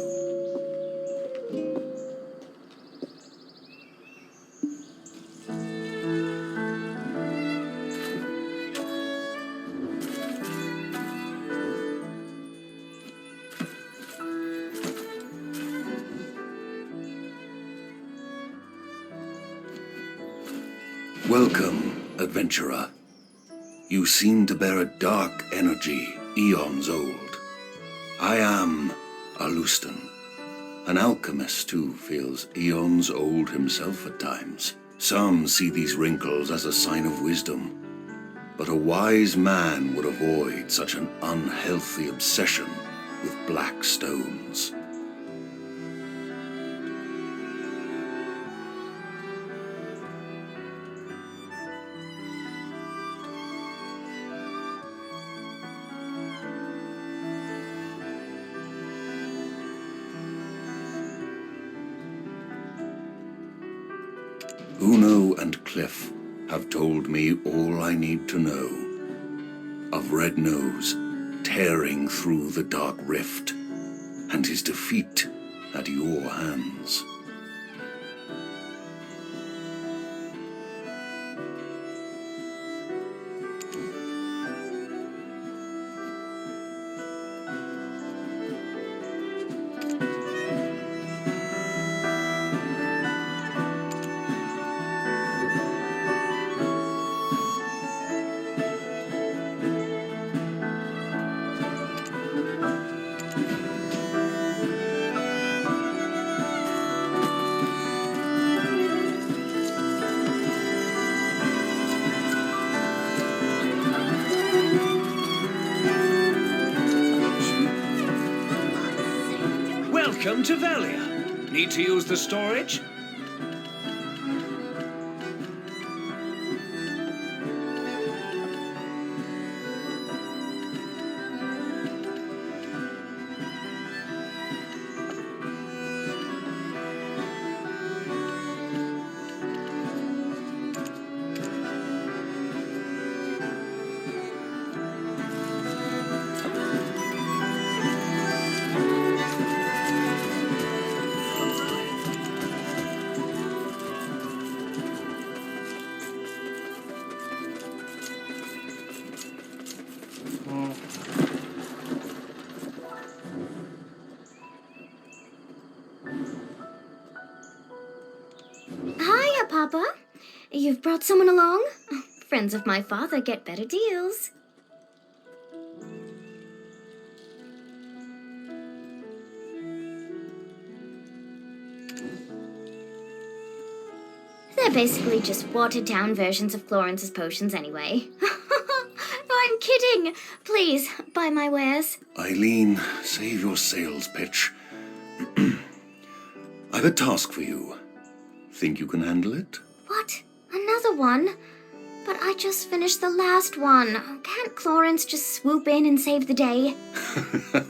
welcome, adventurer. You seem to bear a dark energy, eons old. I am Alustin, an alchemist who feels eons old himself at times. Some see these wrinkles as a sign of wisdom, but a wise man would avoid such an unhealthy obsession with black stones. Uno and Cliff have told me all I need to know of Rednose tearing through the dark rift and his defeat at your hands. to Velia. Need to use the storage? Hiya, Papa. You've brought someone along? Friends of my father get better deals. They're basically just watered-down versions of Florence's potions anyway. I'm kidding. Please, buy my wares. Eileen, save your sales pitch. I've a task for you. Think you can handle it? What? Another one? But I just finished the last one. Can't Florence just swoop in and save the day?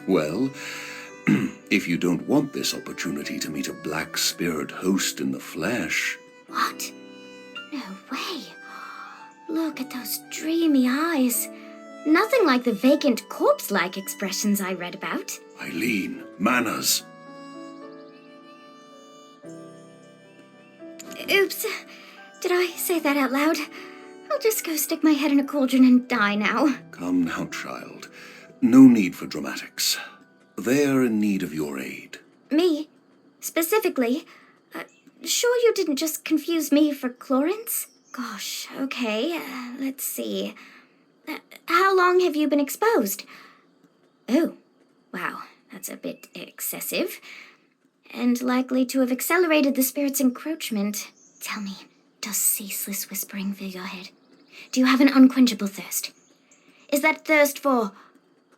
Well, if you don't want this opportunity to meet a black spirit host in the flesh... What? No way. Look at those dreamy eyes. Nothing like the vacant corpse-like expressions I read about. Eileen, manners. Oops. Did I say that out loud? I'll just go stick my head in a cauldron and die now. Come now, child. No need for dramatics. They're in need of your aid. Me? Specifically? Sure you didn't just confuse me for Florence? Gosh, okay. Let's see. How long have you been exposed? Oh, wow. That's a bit excessive. And likely to have accelerated the spirit's encroachment. Tell me, does ceaseless whispering fill your head? Do you have an unquenchable thirst? Is that thirst for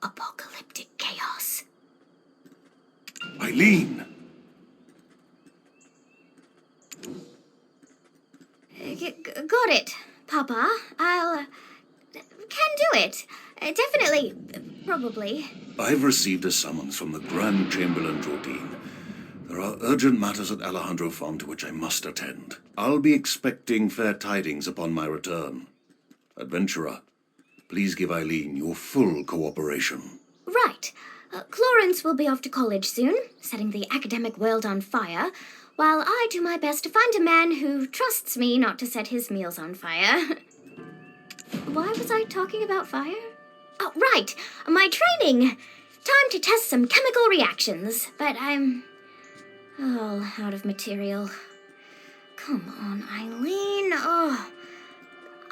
apocalyptic chaos? Eileen! Got it, Papa. I'll... can do it. Definitely. Probably. I've received a summons from the Grand Chamberlain Jordine. There are urgent matters at Alejandro Farm to which I must attend. I'll be expecting fair tidings upon my return. Adventurer, please give Eileen your full cooperation. Right. Florence will be off to college soon, setting the academic world on fire, while I do my best to find a man who trusts me not to set his meals on fire. Why was I talking about fire? Oh, right. My training. Time to test some chemical reactions, but I'm all out of material. Come on, Eileen. Oh,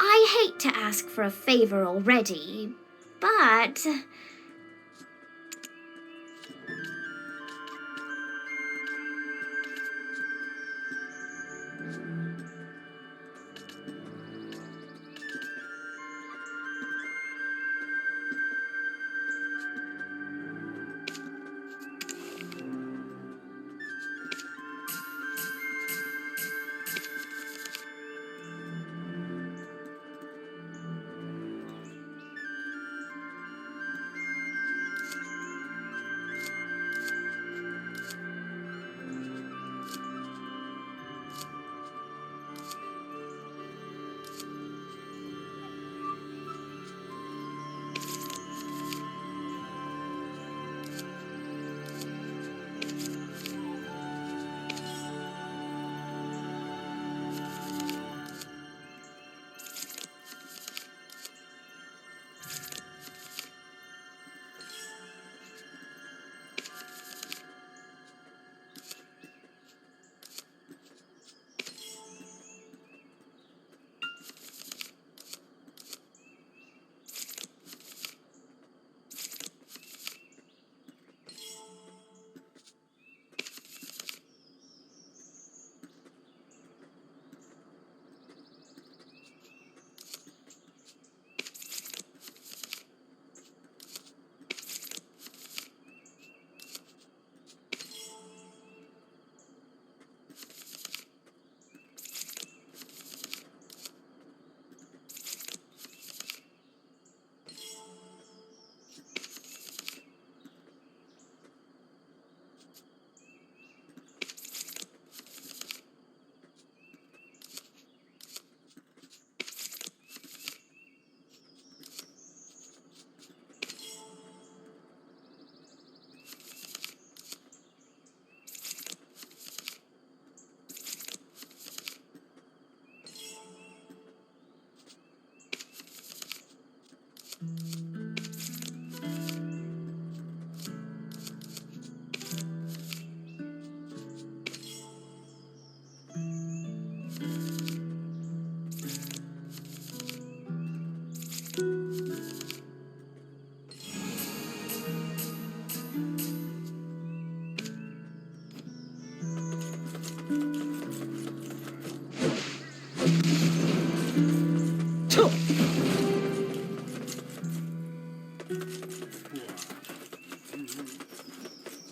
I hate to ask for a favor already, but...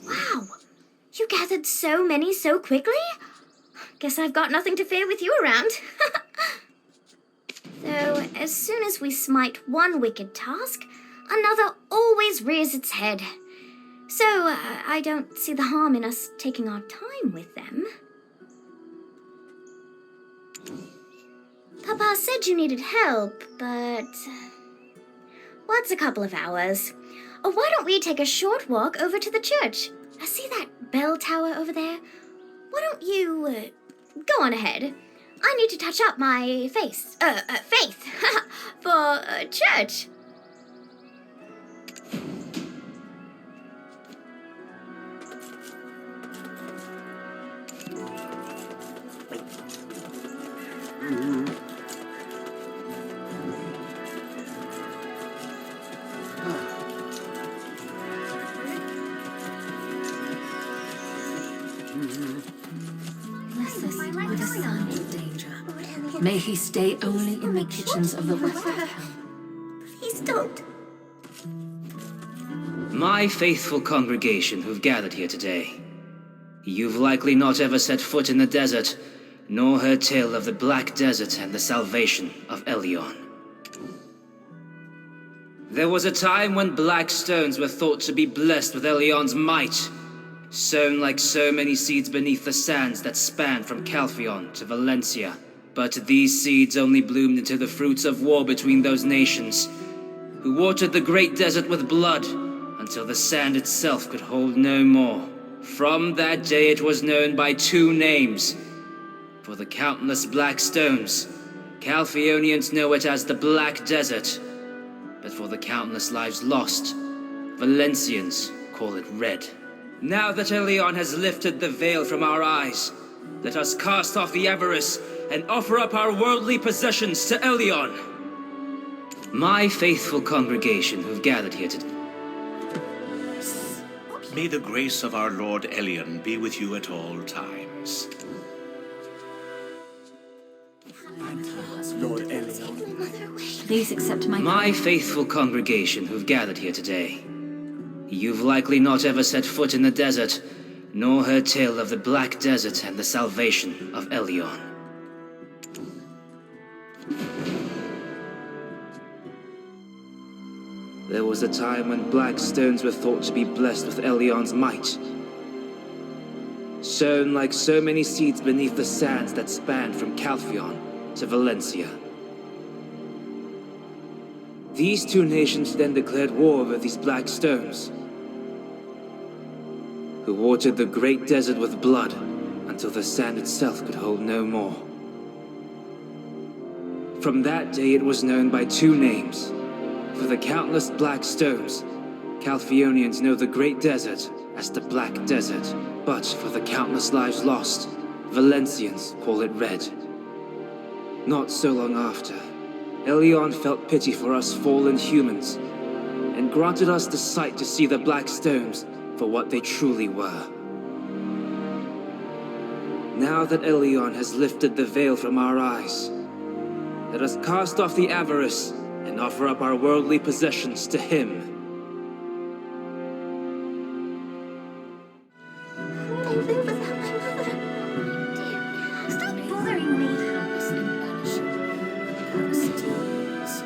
Wow! You gathered so many so quickly? Guess I've got nothing to fear with you around. Though, as soon as we smite one wicked task, another always rears its head. So, I don't see the harm in us taking our time with them. Papa said you needed help, but... what's a couple of hours? Or why don't we take a short walk over to the church? I see that bell tower over there. Why don't you, go on ahead? I need to touch up my faith, for church. Bless us with a son in danger. May he stay only in the kitchens of the Western camp. Please don't. My faithful congregation who've gathered here today, you've likely not ever set foot in the desert, nor heard tale of the Black Desert and the salvation of Elion. There was a time when black stones were thought to be blessed with Elion's might, sown like so many seeds beneath the sands that span from Calphion to Valencia. But these seeds only bloomed into the fruits of war between those nations, who watered the great desert with blood until the sand itself could hold no more. From that day it was known by two names. For the countless black stones, Calphionians know it as the Black Desert. But for the countless lives lost, Valencians call it Red. Now that Elion has lifted the veil from our eyes, let us cast off the avarice and offer up our worldly possessions to Elion. My faithful congregation who've gathered here today. May the grace of our Lord Elion be with you at all times. Lord Elion. Please accept My faithful congregation who've gathered here today. You've likely not ever set foot in the desert, nor heard tale of the Black Desert and the salvation of Elion. There was a time when black stones were thought to be blessed with Elion's might, sown like so many seeds beneath the sands that span from Calphion to Valencia. These two nations then declared war over these black stones, who watered the great desert with blood until the sand itself could hold no more. From that day it was known by two names. For the countless black stones, Calphionians know the great desert as the Black Desert. But for the countless lives lost, Valencians call it Red. Not so long after, Elion felt pity for us fallen humans, and granted us the sight to see the black stones for what they truly were. Now that Elion has lifted the veil from our eyes, let us cast off the avarice and offer up our worldly possessions to him. Stop bothering me.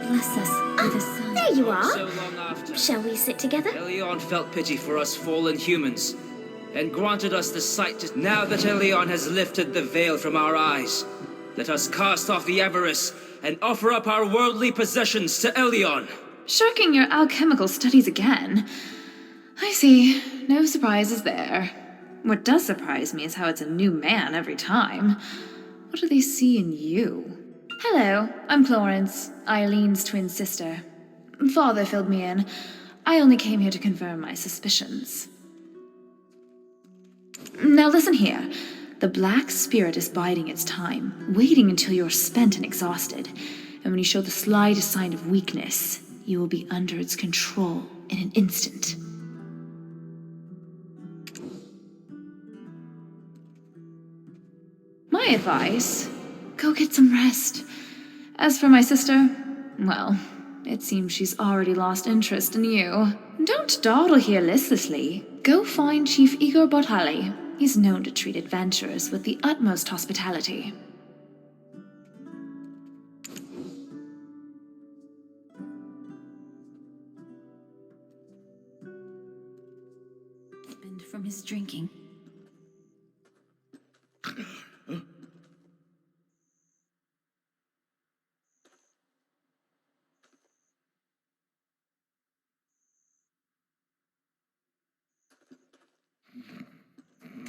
Bless us with a son. There you are. So long after, Shall we sit together? Elion felt pity for us fallen humans, and granted us the sight to... Now that Elion has lifted the veil from our eyes, let us cast off the avarice and offer up our worldly possessions to Elion. Shirking your alchemical studies again. I see. No surprises there. What does surprise me is how it's a new man every time. What do they see in you? Hello, I'm Florence, Eileen's twin sister. Father filled me in. I only came here to confirm my suspicions. Now listen here. The Black Spirit is biding its time, waiting until you're spent and exhausted. And when you show the slightest sign of weakness, you will be under its control in an instant. My advice, go get some rest. As for my sister, well, it seems she's already lost interest in you. Don't dawdle here listlessly. Go find Chief Igor Bartali. He's known to treat adventurers with the utmost hospitality. From his drinking.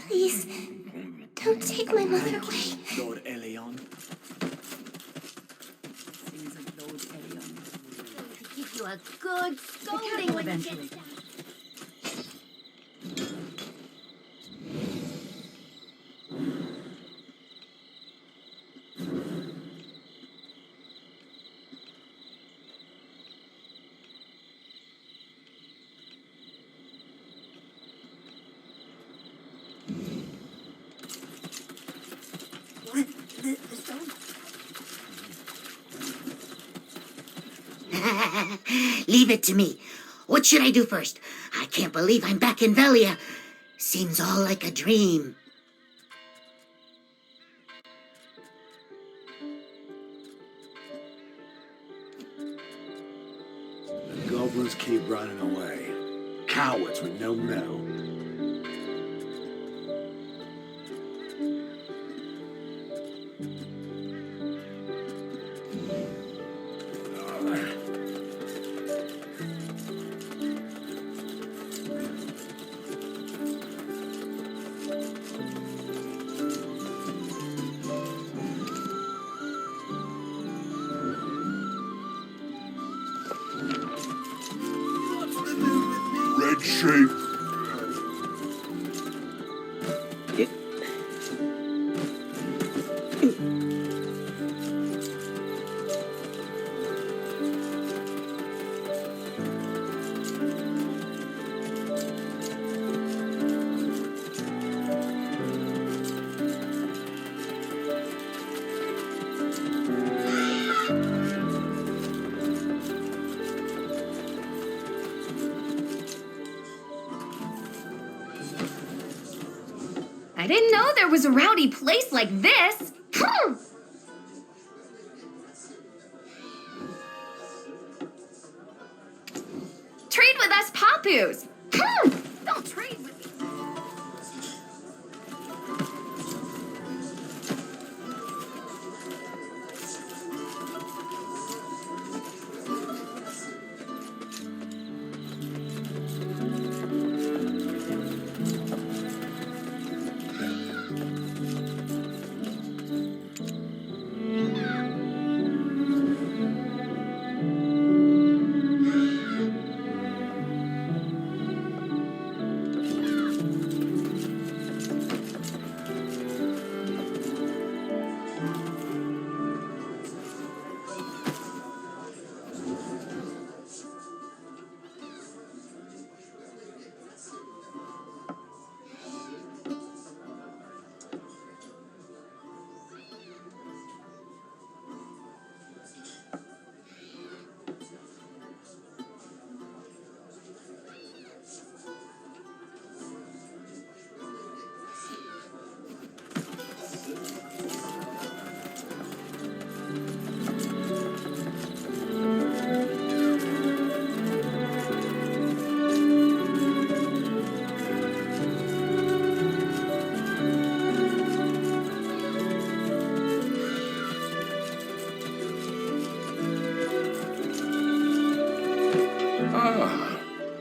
Please, don't take my mother away. Lord Elion. Things of Lord Elion. I give you a good scolding when you get down. Leave it to me. What should I do first? I can't believe I'm back in Velia. Seems all like a dream. The goblins keep running away. Cowards with no mettle. Red shape. I didn't know there was a rowdy place like this. Trade with us, Papus. Don't trade with me.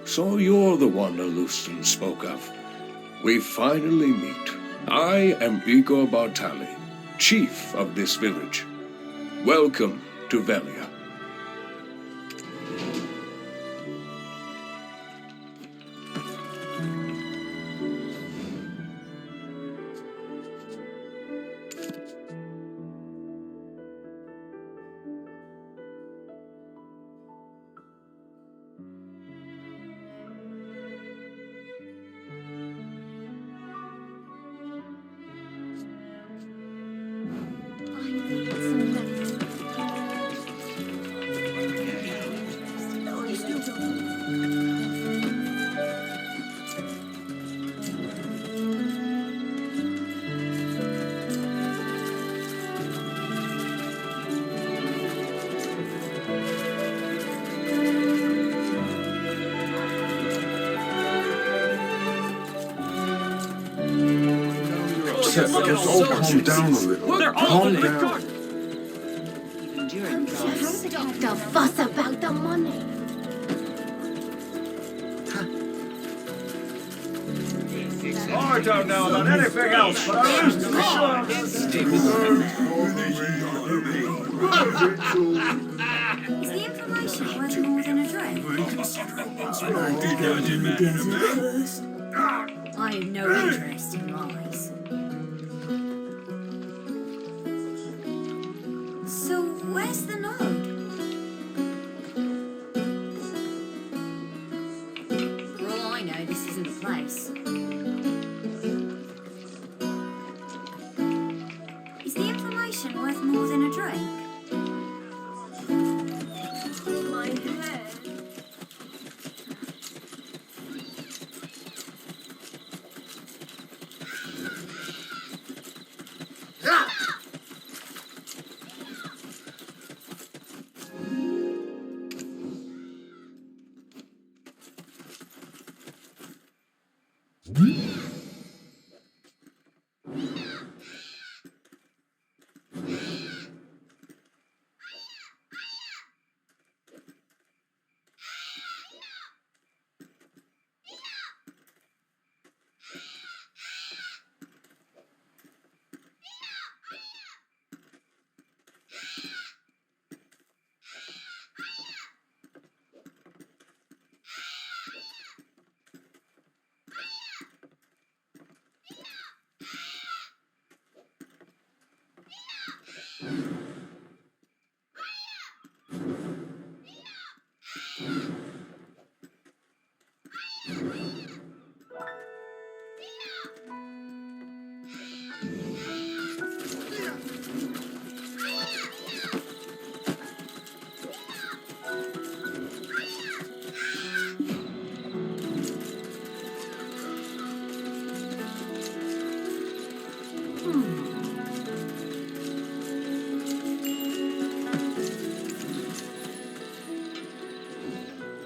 So you're the one Alustan spoke of. We finally meet. I am Igor Bartali, chief of this village. Welcome to Velia. Set, let's all calm down a little. Calm down. Stop the fuss about the money. I don't know about anything else, but I used to be sure. Is the information worth more than a drink? I have no interest in lies. So, where's the node? For all I know, this isn't the place. Is the information worth more than a drink? My head.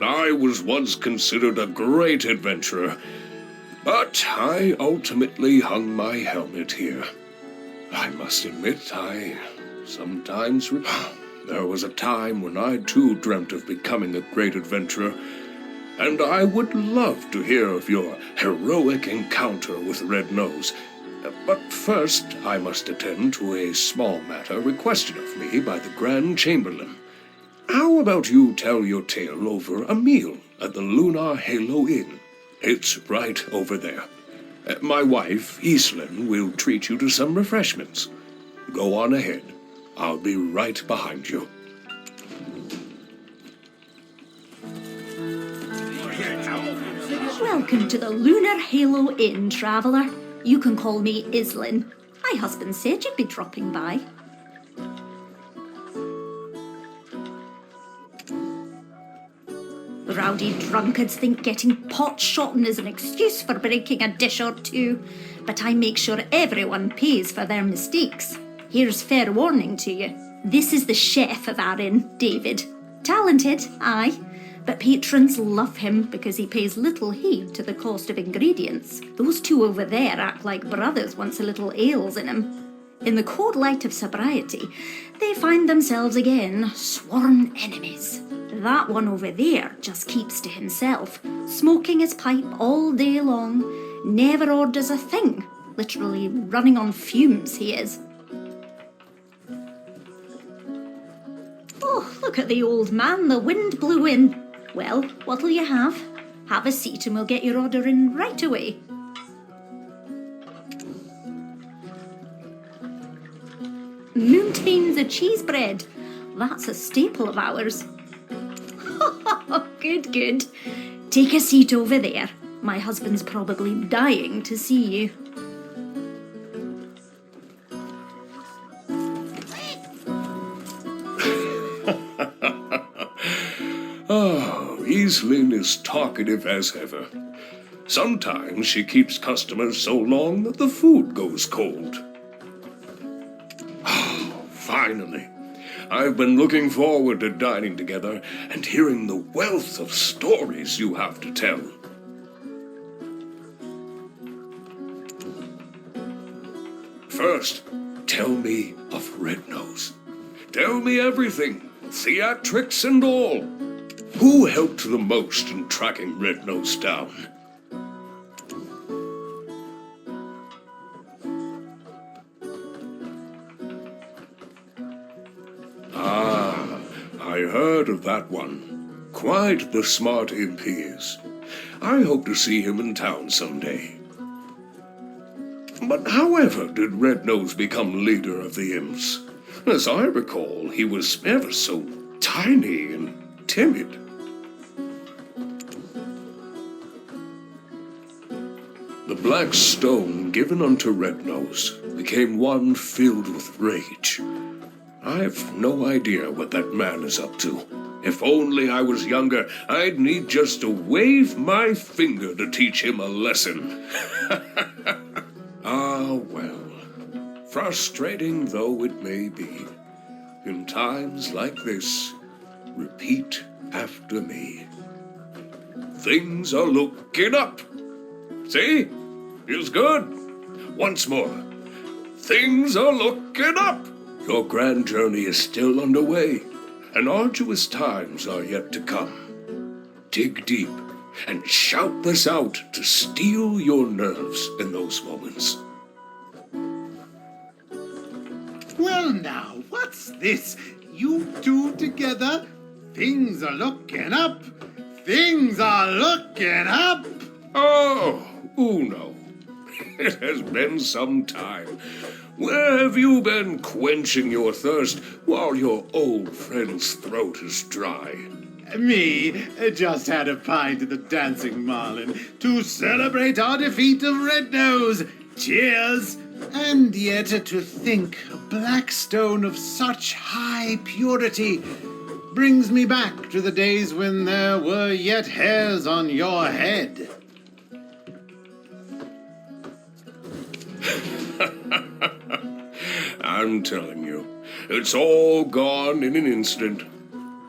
I was once considered a great adventurer, but I ultimately hung my helmet here. I must admit, I sometimes... There was a time when I too dreamt of becoming a great adventurer, and I would love to hear of your heroic encounter with Red Nose. But first, I must attend to a small matter requested of me by the Grand Chamberlain. How about you tell your tale over a meal at the Lunar Halo Inn? It's right over there. My wife, Iselin, will treat you to some refreshments. Go on ahead. I'll be right behind you. Welcome to the Lunar Halo Inn, traveller. You can call me Islin. My husband said you'd be dropping by. Rowdy drunkards think getting pot-shotten is an excuse for breaking a dish or two, but I make sure everyone pays for their mistakes. Here's fair warning to you. This is the chef of our inn, David. Talented, aye, but patrons love him because he pays little heed to the cost of ingredients. Those two over there act like brothers once a little ale's in 'em. In the cold light of sobriety, they find themselves again sworn enemies. That one over there just keeps to himself, smoking his pipe all day long, never orders a thing, literally running on fumes he is. Oh, look at the old man, the wind blew in. Well, what'll you have? Have a seat and we'll get your order in right away. Mountains of cheese bread. That's a staple of ours. Good, good. Take a seat over there. My husband's probably dying to see you. Oh, Iselin is talkative as ever. Sometimes she keeps customers so long that the food goes cold. Oh, finally. I've been looking forward to dining together and hearing the wealth of stories you have to tell. first, tell me of Red Nose. Tell me everything, theatrics and all. Who helped the most in tracking Red Nose down? Ah, I heard of that one. Quite the smart imp he is. I hope to see him in town someday. But however did Red Nose become leader of the imps? As I recall, he was ever so tiny and timid. The black stone given unto Red Nose became one filled with rage. I've no idea what that man is up to. If only I was younger, I'd need just to wave my finger to teach him a lesson. Ah, well, frustrating though it may be, in times like this, repeat after me. Things are looking up. See? Feels good. Once more. Things are looking up. Your grand journey is still underway, and arduous times are yet to come. Dig deep and shout this out to steel your nerves in those moments. Well now, what's this? You two together? Things are looking up. Things are looking up. Oh, Uno. It has been some time. Where have you been quenching your thirst while your old friend's throat is dry? Me just had a pint at the Dancing Marlin to celebrate our defeat of Red Nose. Cheers! And yet to think a black stone of such high purity brings me back to the days when there were yet hairs on your head. I'm telling you, it's all gone in an instant.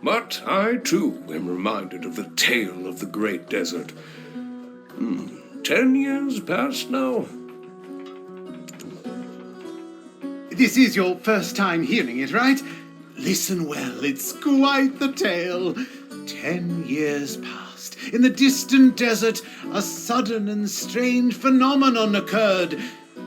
But I, too, am reminded of the tale of the Great Desert. 10 years past now. This is your first time hearing it, right? Listen well, it's quite the tale. 10 years passed. In the distant desert, a sudden and strange phenomenon occurred.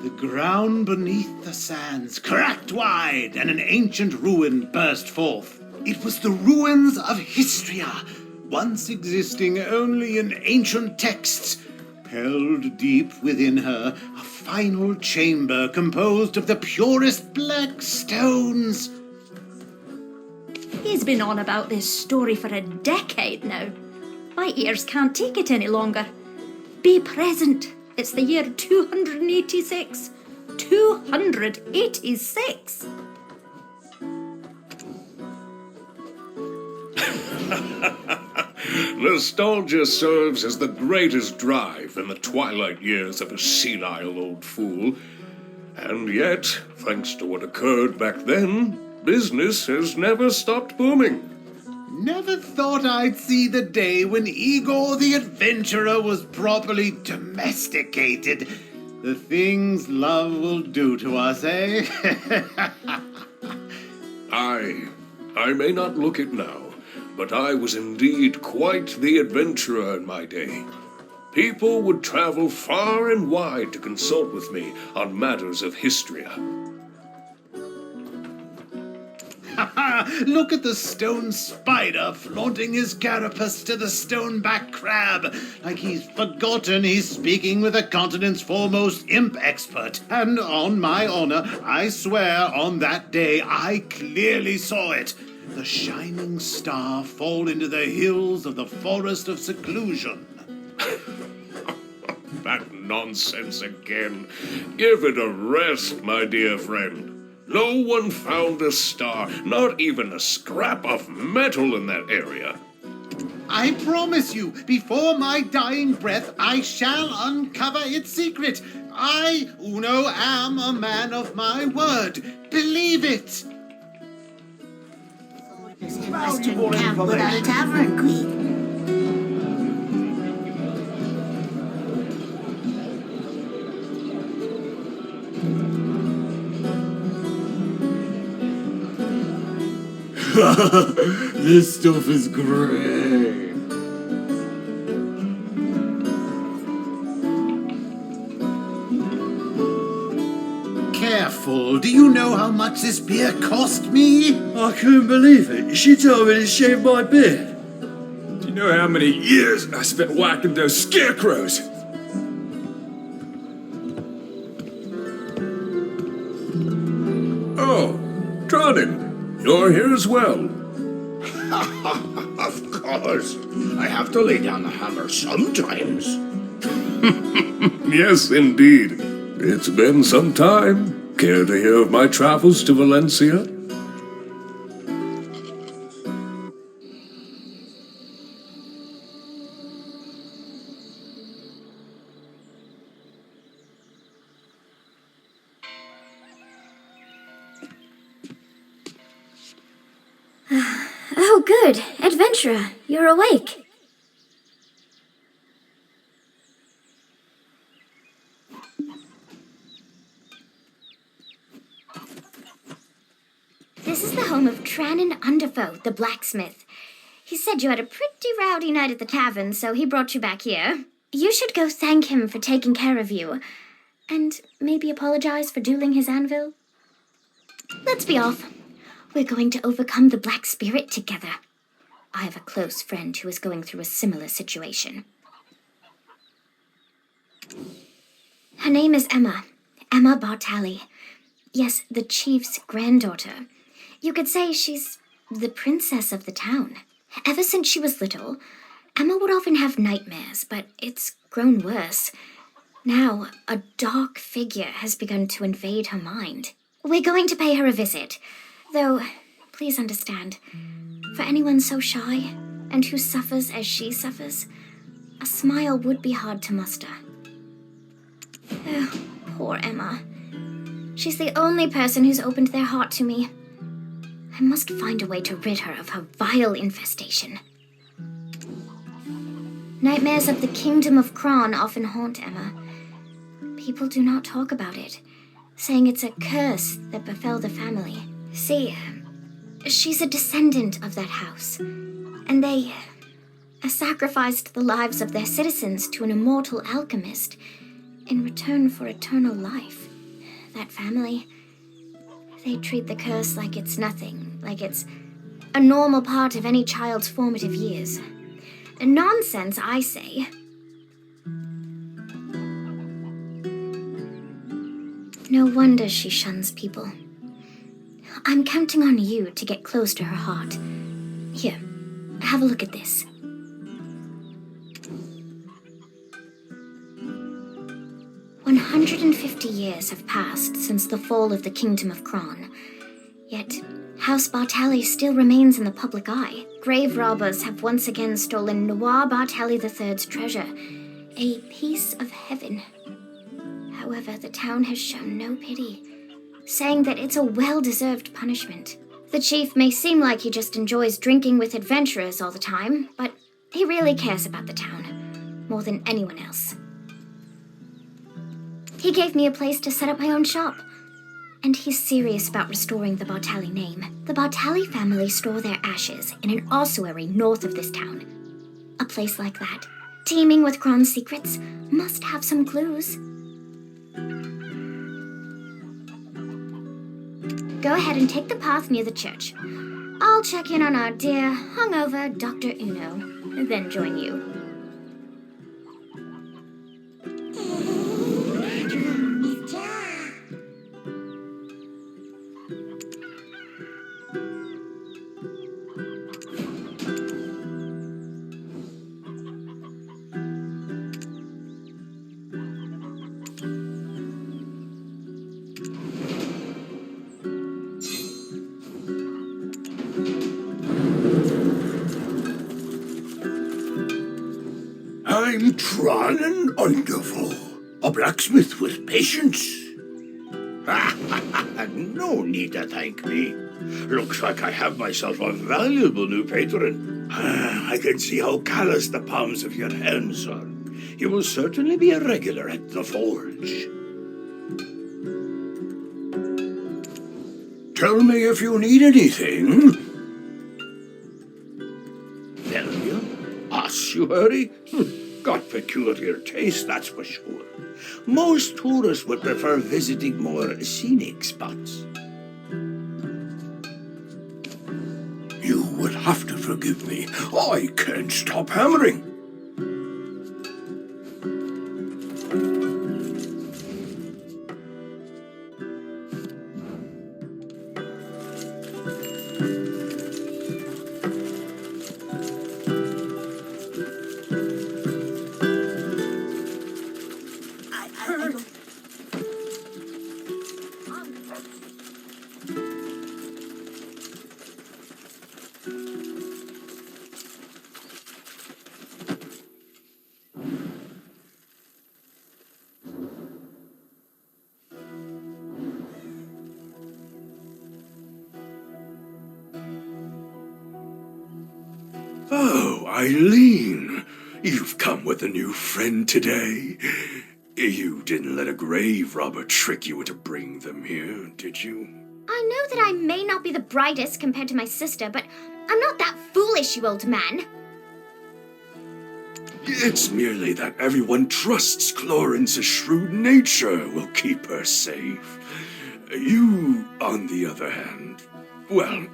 The ground beneath the sands cracked wide, and an ancient ruin burst forth. It was the ruins of Histria, once existing only in ancient texts. Held deep within her, a final chamber composed of the purest black stones. He's been on about this story for a decade now. My ears can't take it any longer. Be present. It's the year 286. 286! Nostalgia serves as the greatest drive in the twilight years of a senile old fool. And yet, thanks to what occurred back then, business has never stopped booming. Never thought I'd see the day when Igor the Adventurer was properly domesticated. The things love will do to us, eh? I may not look it now, but I was indeed quite the adventurer in my day. People would travel far and wide to consult with me on matters of history. Look at the stone spider flaunting his carapace to the stoneback crab, like he's forgotten he's speaking with the continent's foremost imp expert. And on my honor, I swear on that day I clearly saw it. The shining star fall into the hills of the forest of seclusion. That nonsense again. Give it a rest, my dear friend. No one found a star, not even a scrap of metal in that area. I promise you, before my dying breath, I shall uncover its secret. I, Uno, am a man of my word. Believe it. Western camp without a tavern, Queen. This stuff is great. Careful. Do you know how much this beer cost me? I couldn't believe it. She told me to shave my beard. Do you know how many years I spent whacking those scarecrows? Oh, Tronin, you're here as well. Of course. I have to lay down the hammer sometimes. Yes, indeed. It's been some time. Care to hear of my travels to Valencia? Oh, good. Adventurer, you're awake. This is the home of Trannon Underfoe, the blacksmith. He said you had a pretty rowdy night at the tavern, so he brought you back here. You should go thank him for taking care of you. And maybe apologize for dueling his anvil. Let's be off. We're going to overcome the Black Spirit together. I have a close friend who is going through a similar situation. Her name is Emma. Emma Bartali. Yes, the chief's granddaughter. You could say she's the princess of the town. Ever since she was little, Emma would often have nightmares, but it's grown worse. Now, a dark figure has begun to invade her mind. We're going to pay her a visit, though, please understand, for anyone so shy and who suffers as she suffers, a smile would be hard to muster. Oh, poor Emma. She's the only person who's opened their heart to me. I must find a way to rid her of her vile infestation. Nightmares of the Kingdom of Kron often haunt Emma. People do not talk about it, saying it's a curse that befell the family. See, she's a descendant of that house, and they sacrificed the lives of their citizens to an immortal alchemist in return for eternal life. That family, they treat the curse like it's nothing, like it's a normal part of any child's formative years. Nonsense, I say. No wonder she shuns people. I'm counting on you to get close to her heart. Here, have a look at this. "150 years have passed since the fall of the Kingdom of Kron. Yet, House Bartali still remains in the public eye. Grave robbers have once again stolen Noir Bartali III's treasure, a piece of heaven. However, the town has shown no pity, saying that it's a well-deserved punishment. The chief may seem like he just enjoys drinking with adventurers all the time, but he really cares about the town, more than anyone else. He gave me a place to set up my own shop, and he's serious about restoring the Bartali name. The Bartali family store their ashes in an ossuary north of this town. A place like that, teeming with Kron's secrets, must have some clues. Go ahead and take the path near the church. I'll check in on our dear, hungover Dr. Uno, then join you. I'm Trannon Underfoe, a blacksmith with patience. No need to thank me. Looks like I have myself a valuable new patron. I can see how callous the palms of your hands are. You will certainly be a regular at the forge. Tell me if you need anything. ossuary? Got peculiar taste, that's for sure. Most tourists would prefer visiting more scenic spots. You would have to forgive me. I can't stop hammering. Oh, Eileen, you've come with a new friend today. You didn't let a grave robber trick you into bringing them here, did you? I know that I may not be the brightest compared to my sister, but I'm not that foolish, you old man. It's merely that everyone trusts Clorin's shrewd nature will keep her safe. You, on the other hand, well,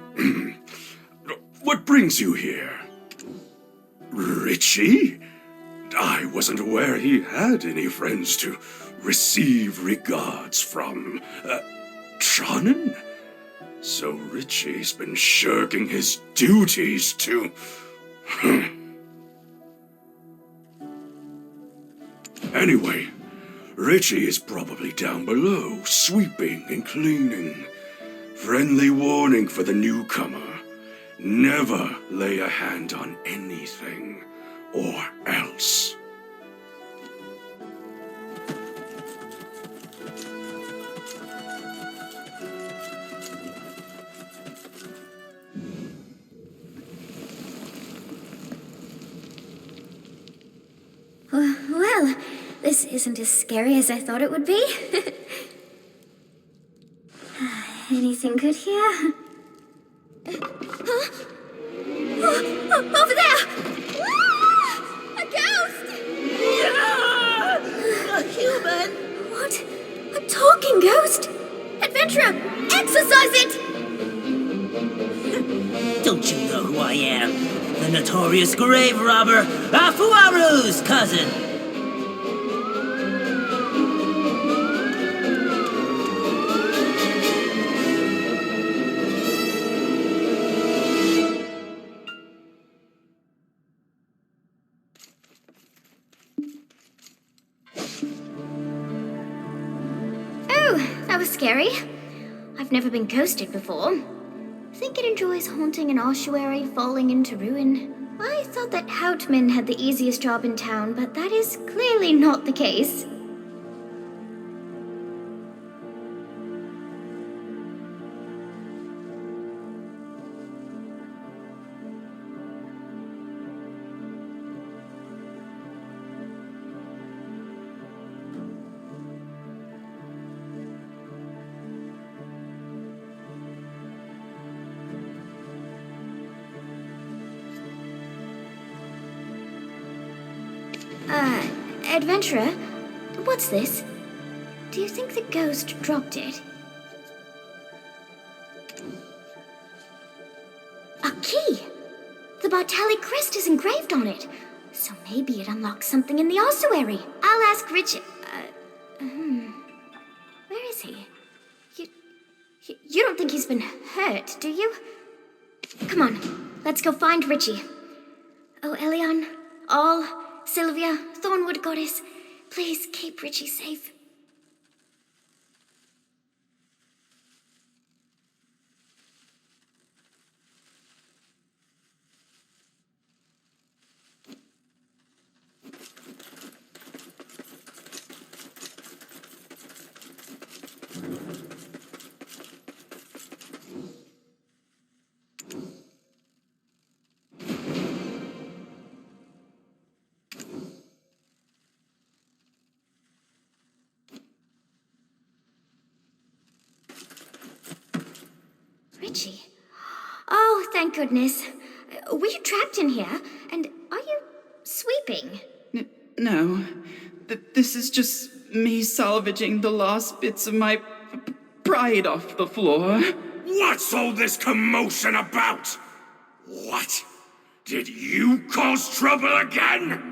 what brings you here? Richie? I wasn't aware he had any friends to receive regards from. Tronnen? So Richie's been shirking his duties to... Anyway, Richie is probably down below, sweeping and cleaning. Friendly warning for the newcomer. Never lay a hand on anything, or else. Well, this isn't as scary as I thought it would be. Anything good here? Huh? Over there! A ghost! A human? What? A talking ghost? Adventurer, exorcise it! Don't you know who I am? The notorious grave robber, Afuaru's cousin! Oh, that was scary. I've never been ghosted before. Think it enjoys haunting an ossuary falling into ruin. I thought that Houtman had the easiest job in town, but that is clearly not the case. Adventurer, what's this? Do you think the ghost dropped it? A key! The Bartali crest is engraved on it, so maybe it unlocks something in the ossuary. I'll ask Richard. Where is he? You don't think he's been hurt, do you? Come on, let's go find Richie. Oh, Elion, All, Sylvia, Thornwood Goddess, please keep Richie safe. Richie? Oh, thank goodness. Were you trapped in here? And are you sweeping? No. This is just me salvaging the last bits of my pride off the floor. What's all this commotion about? What? Did you cause trouble again?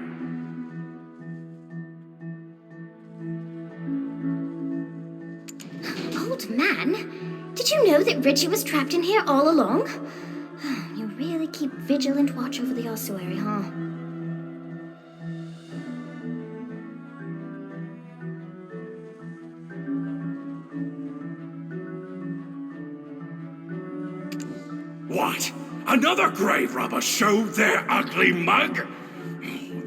Old man, did you know that Richie was trapped in here all along? You really keep vigilant watch over the ossuary, huh? What? Another grave robber showed their ugly mug?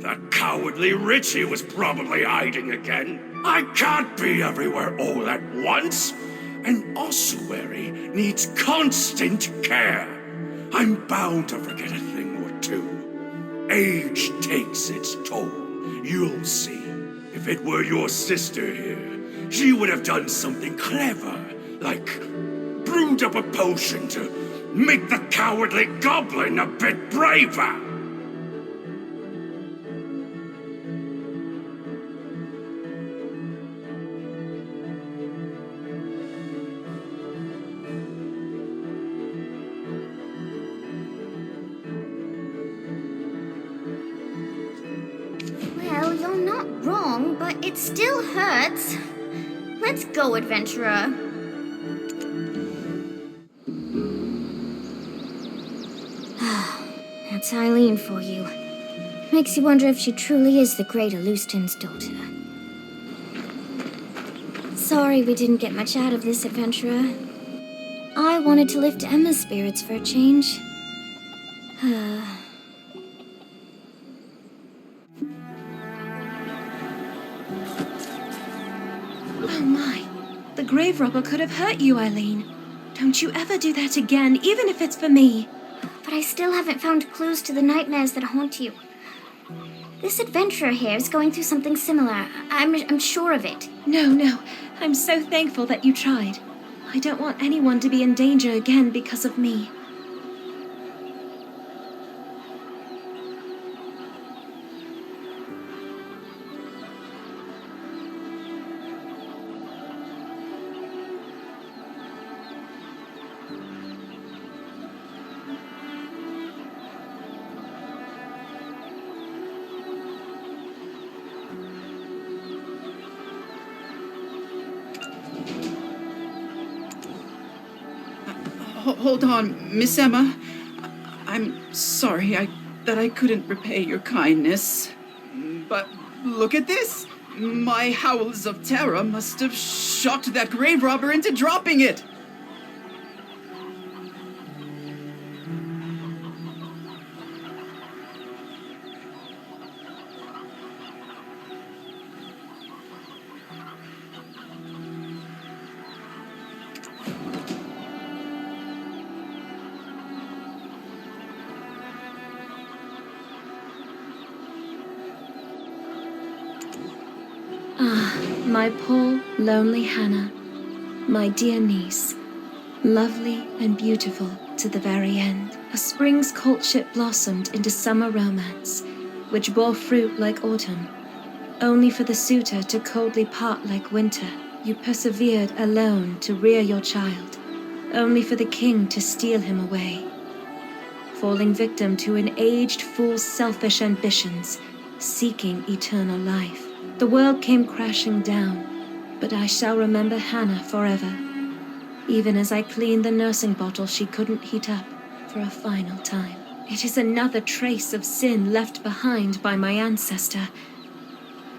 That cowardly Richie was probably hiding again. I can't be everywhere all at once. An ossuary needs constant care. I'm bound to forget a thing or two. Age takes its toll. You'll see. If it were your sister here, she would have done something clever, like brewed up a potion to make the cowardly goblin a bit braver. Well, you're not wrong, but it still hurts. Let's go, adventurer. That's Eileen for you. Makes you wonder if she truly is the great Alustin's daughter. Sorry we didn't get much out of this, adventurer. I wanted to lift Emma's spirits for a change. Oh my. The grave robber could have hurt you, Eileen. Don't you ever do that again, even if it's for me. But I still haven't found clues to the nightmares that haunt you. This adventurer here is going through something similar. I'm sure of it. No. I'm so thankful that you tried. I don't want anyone to be in danger again because of me. Hold on, Miss Emma. I'm sorry that I couldn't repay your kindness. But look at this. My howls of terror must have shocked that grave robber into dropping it. My poor, lonely Hannah, my dear niece, lovely and beautiful to the very end. A spring's courtship blossomed into summer romance, which bore fruit like autumn. Only for the suitor to coldly part like winter, you persevered alone to rear your child. Only for the king to steal him away. Falling victim to an aged fool's selfish ambitions, seeking eternal life. The world came crashing down, but I shall remember Hannah forever, even as I cleaned the nursing bottle she couldn't heat up for a final time. It is another trace of sin left behind by my ancestor.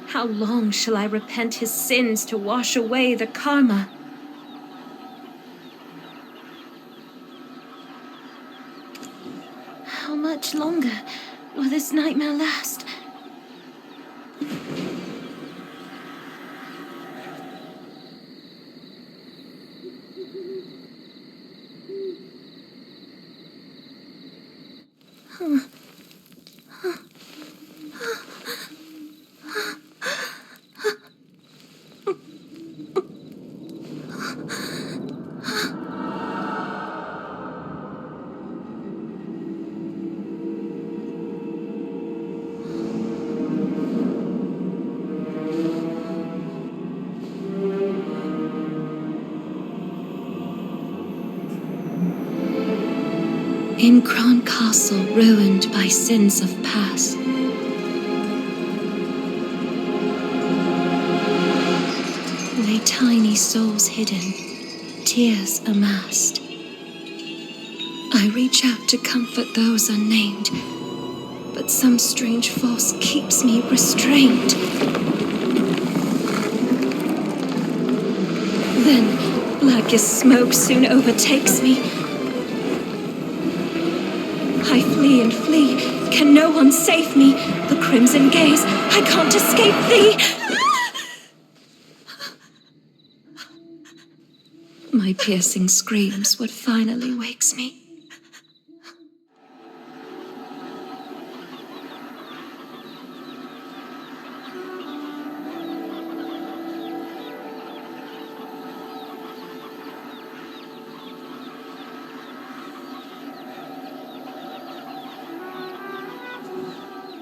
How long shall I repent his sins to wash away the karma? How much longer will this nightmare last? In Kron Castle, ruined by sins of past, lay tiny souls hidden, tears amassed. I reach out to comfort those unnamed, but some strange force keeps me restrained. Then, black as smoke soon overtakes me. I flee and flee, can no one save me? The crimson gaze, I can't escape thee! My piercing screams what finally wakes me.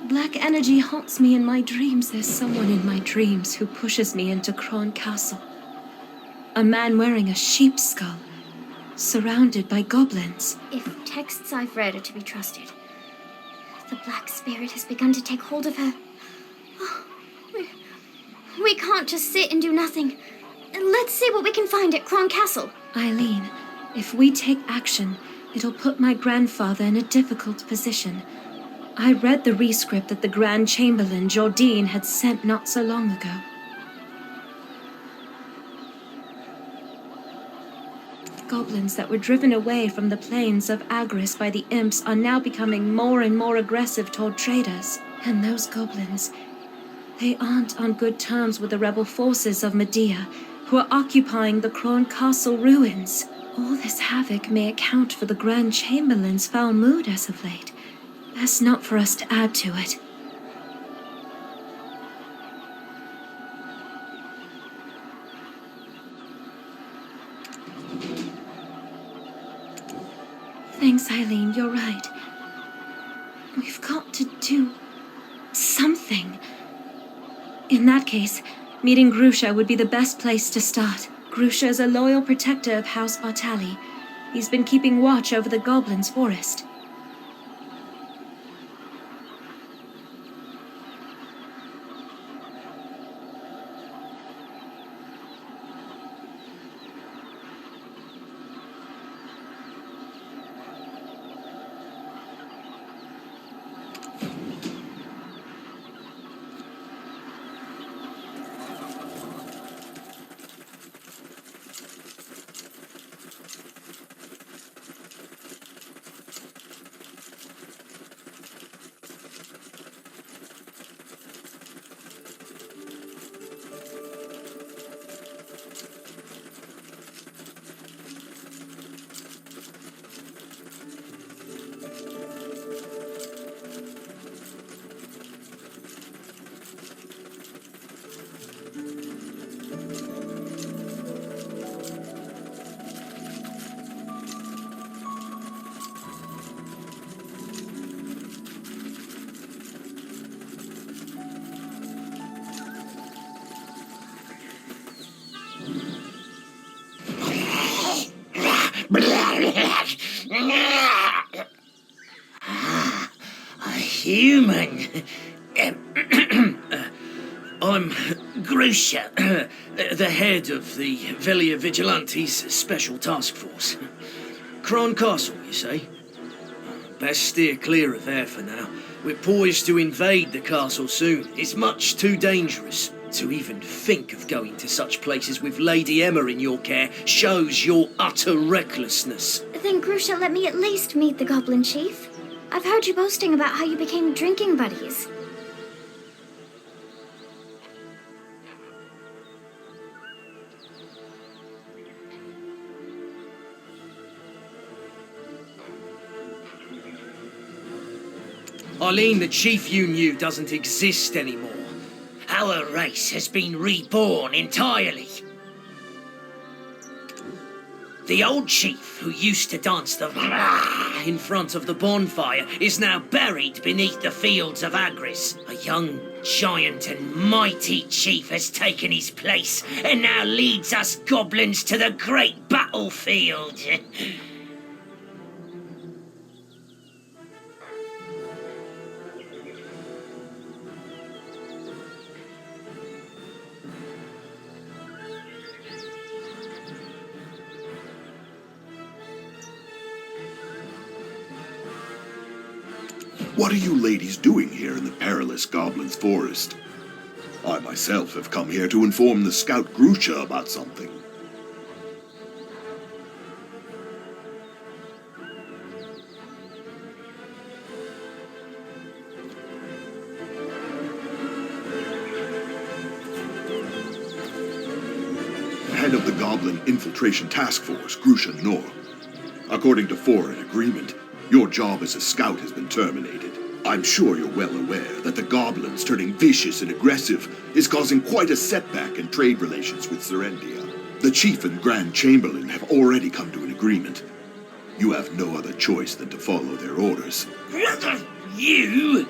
Black energy haunts me in my dreams. There's someone in my dreams who pushes me into Kron Castle. A man wearing a sheep's skull, surrounded by goblins. If texts I've read are to be trusted, the Black Spirit has begun to take hold of her. Oh, we can't just sit and do nothing. Let's see what we can find at Kron Castle. Eileen, if we take action, it'll put my grandfather in a difficult position. I read the rescript that the Grand Chamberlain, Jordine, had sent not so long ago. Goblins that were driven away from the plains of Agris by the imps are now becoming more and more aggressive toward traders. And those goblins, they aren't on good terms with the rebel forces of Medea, who are occupying the Kron Castle ruins. All this havoc may account for the Grand Chamberlain's foul mood as of late. Best not for us to add to it. Thanks, Eileen, you're right. We've got to do something. In that case, meeting Grusha would be the best place to start. Grusha is a loyal protector of House Bartali. He's been keeping watch over the Goblins' forest. A human. I'm Grusha, the head of the Velia Vigilantes Special Task Force. Kron Castle, you say? Best steer clear of there for now. We're poised to invade the castle soon. It's much too dangerous. To even think of going to such places with Lady Emma in your care shows your utter recklessness. Then, Grusha, let me at least meet the Goblin Chief. I've heard you boasting about how you became drinking buddies. Eileen, the chief you knew doesn't exist anymore. Our race has been reborn entirely. The old chief who used to dance the in front of the bonfire is now buried beneath the fields of Agris. A young giant and mighty chief has taken his place and now leads us goblins to the great battlefield. What are you ladies doing here in the perilous Goblin's Forest? I myself have come here to inform the Scout Grusha about something. Head of the Goblin Infiltration Task Force, Grusha Nor. According to foreign agreement, your job as a scout has been terminated. I'm sure you're well aware that the goblins turning vicious and aggressive is causing quite a setback in trade relations with Serendia. The Chief and Grand Chamberlain have already come to an agreement. You have no other choice than to follow their orders. You?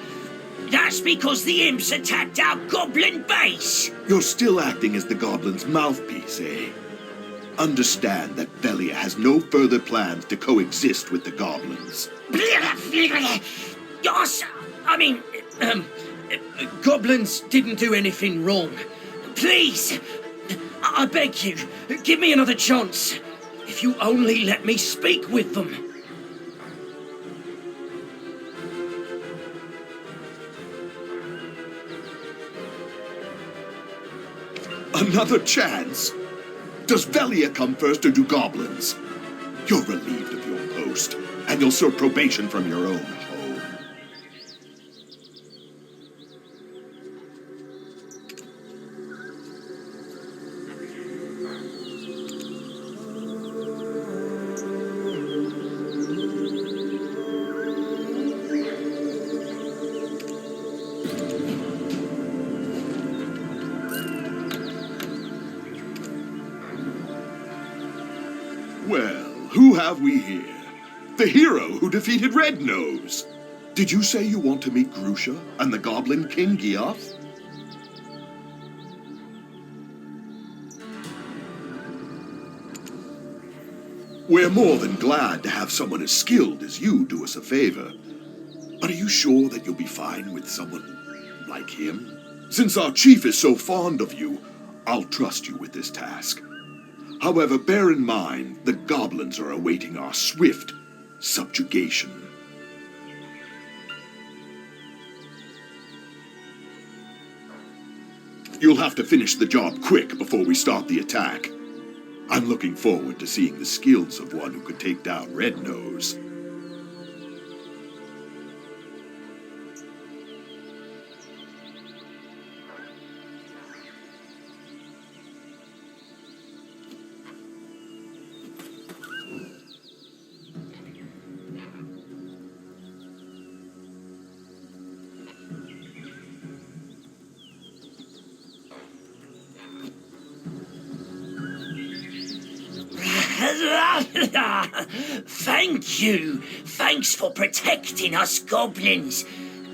That's because the imps attacked our goblin base! You're still acting as the goblins' mouthpiece, eh? Understand that Velia has no further plans to coexist with the goblins. Yes, I mean, goblins didn't do anything wrong. Please, I beg you, give me another chance. If you only let me speak with them. Another chance? Does Velia come first or do goblins? You're relieved of your post, and you'll serve probation from your own home. Well, who have we here? The hero who defeated Red Nose! Did you say you want to meet Grusha and the Goblin King Giath? We're more than glad to have someone as skilled as you do us a favor. But are you sure that you'll be fine with someone like him? Since our chief is so fond of you, I'll trust you with this task. However, bear in mind, the goblins are awaiting our swift subjugation. You'll have to finish the job quick before we start the attack. I'm looking forward to seeing the skills of one who could take down Red Nose. Thank you. Thanks for protecting us goblins.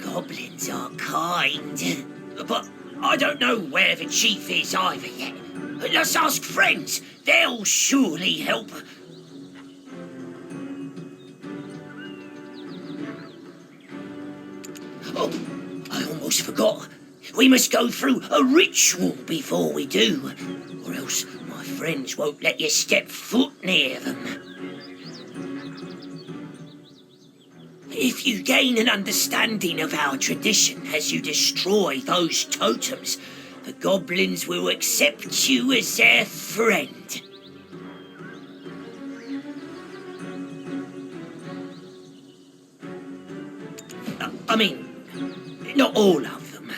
Goblins are kind. But I don't know where the chief is either yet. Let's ask friends. They'll surely help. Oh, I almost forgot. We must go through a ritual before we do, or else my friends won't let you step foot near them. If you gain an understanding of our tradition as you destroy those totems, the goblins will accept you as their friend. I mean, not all of them.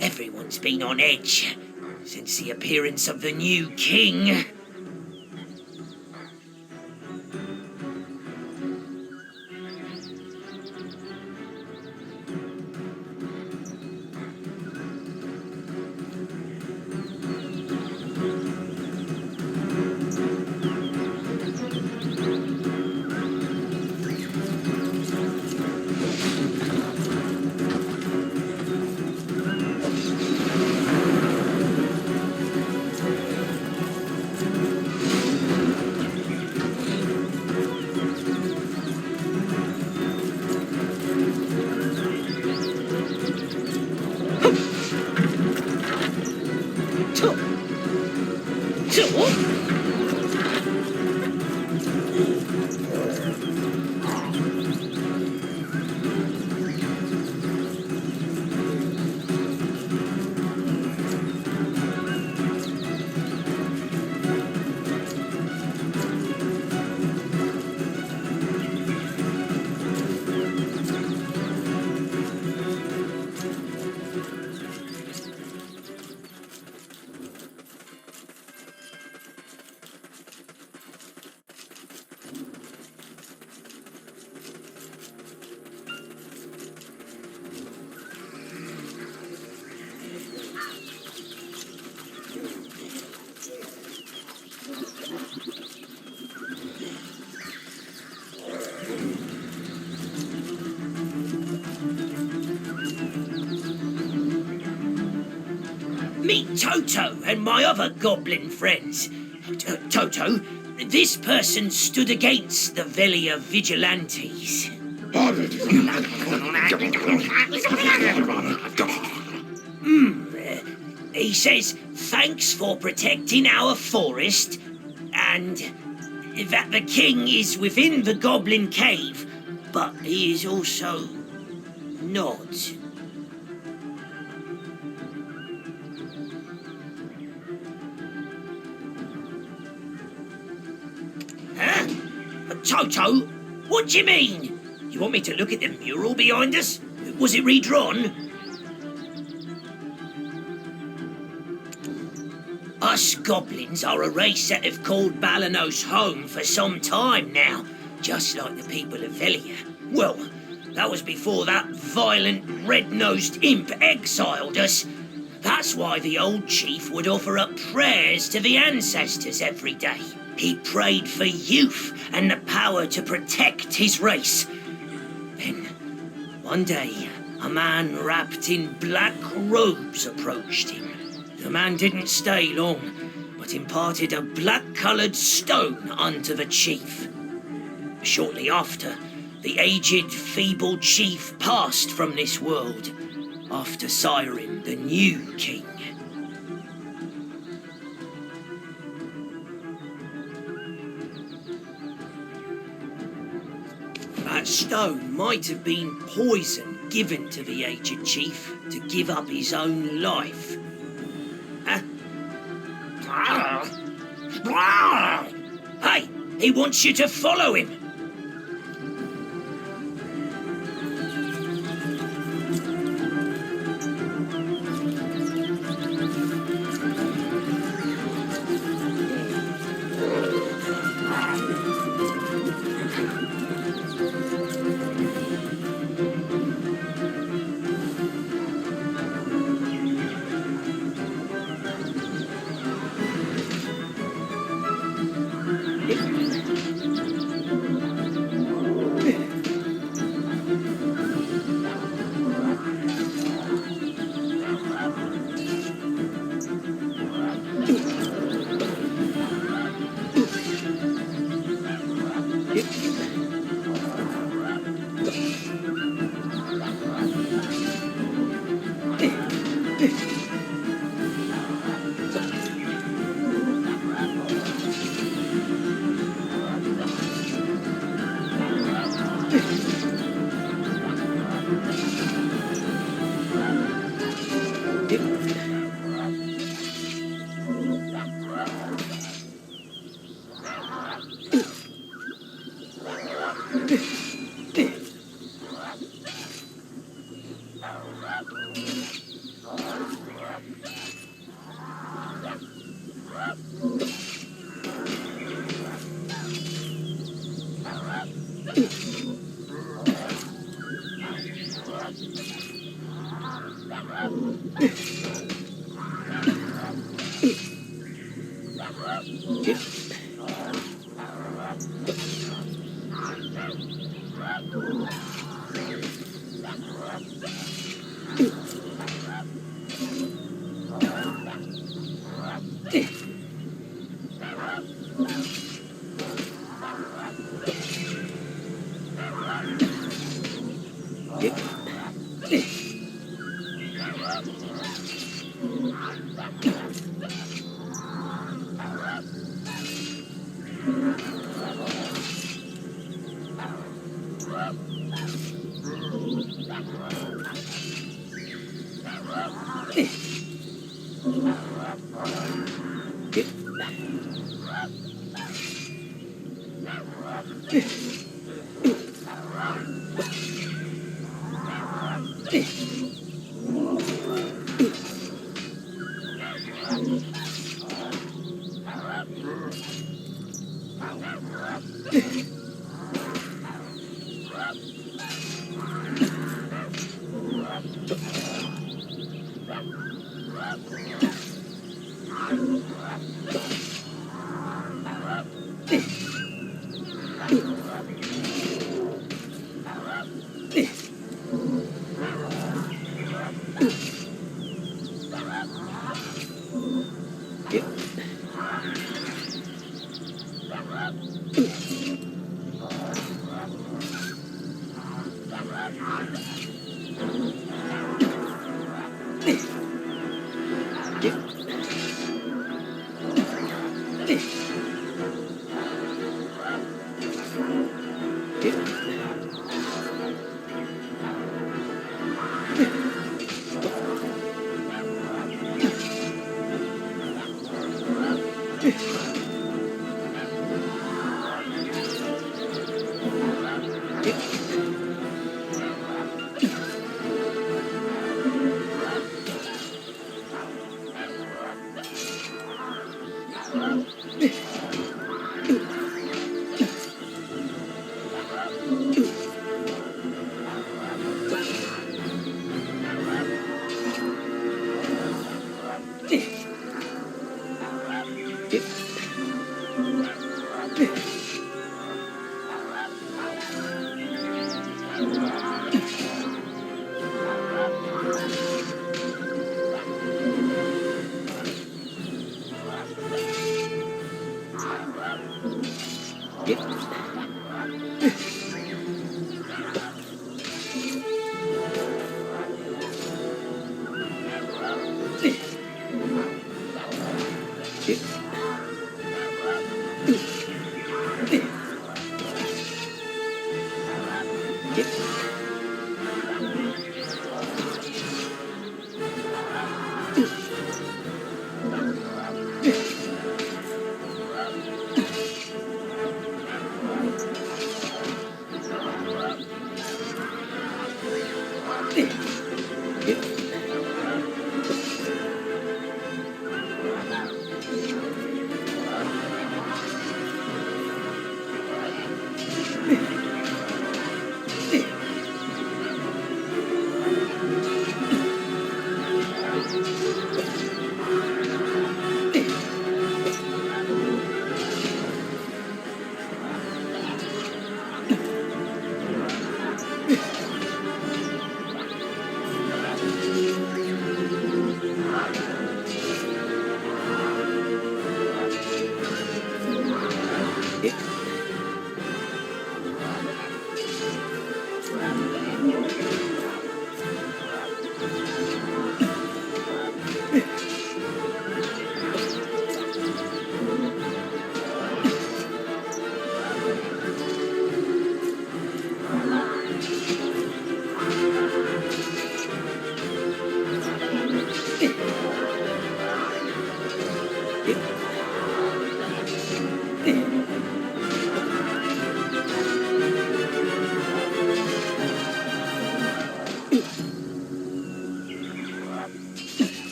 Everyone's been on edge since the appearance of the new king. meet Toto and my other goblin friends. Toto, this person stood against the Velia vigilantes. He says thanks for protecting our forest, and that the king is within the goblin cave, but he is also not. Huh? Toto, what do you mean? You want me to look at the mural behind us? Was it redrawn? Us goblins are a race that have called Balenos home for some time now, just like the people of Velia. Well, that was before that violent, red-nosed imp exiled us. That's why the old chief would offer up prayers to the ancestors every day. He prayed for youth and the power to protect his race. Then, one day, a man wrapped in black robes approached him. The man didn't stay long, but imparted a black-coloured stone unto the chief. Shortly after, the aged, feeble chief passed from this world, after siring the new king. That stone might have been poison given to the aged chief to give up his own life. Hey, he wants you to follow him.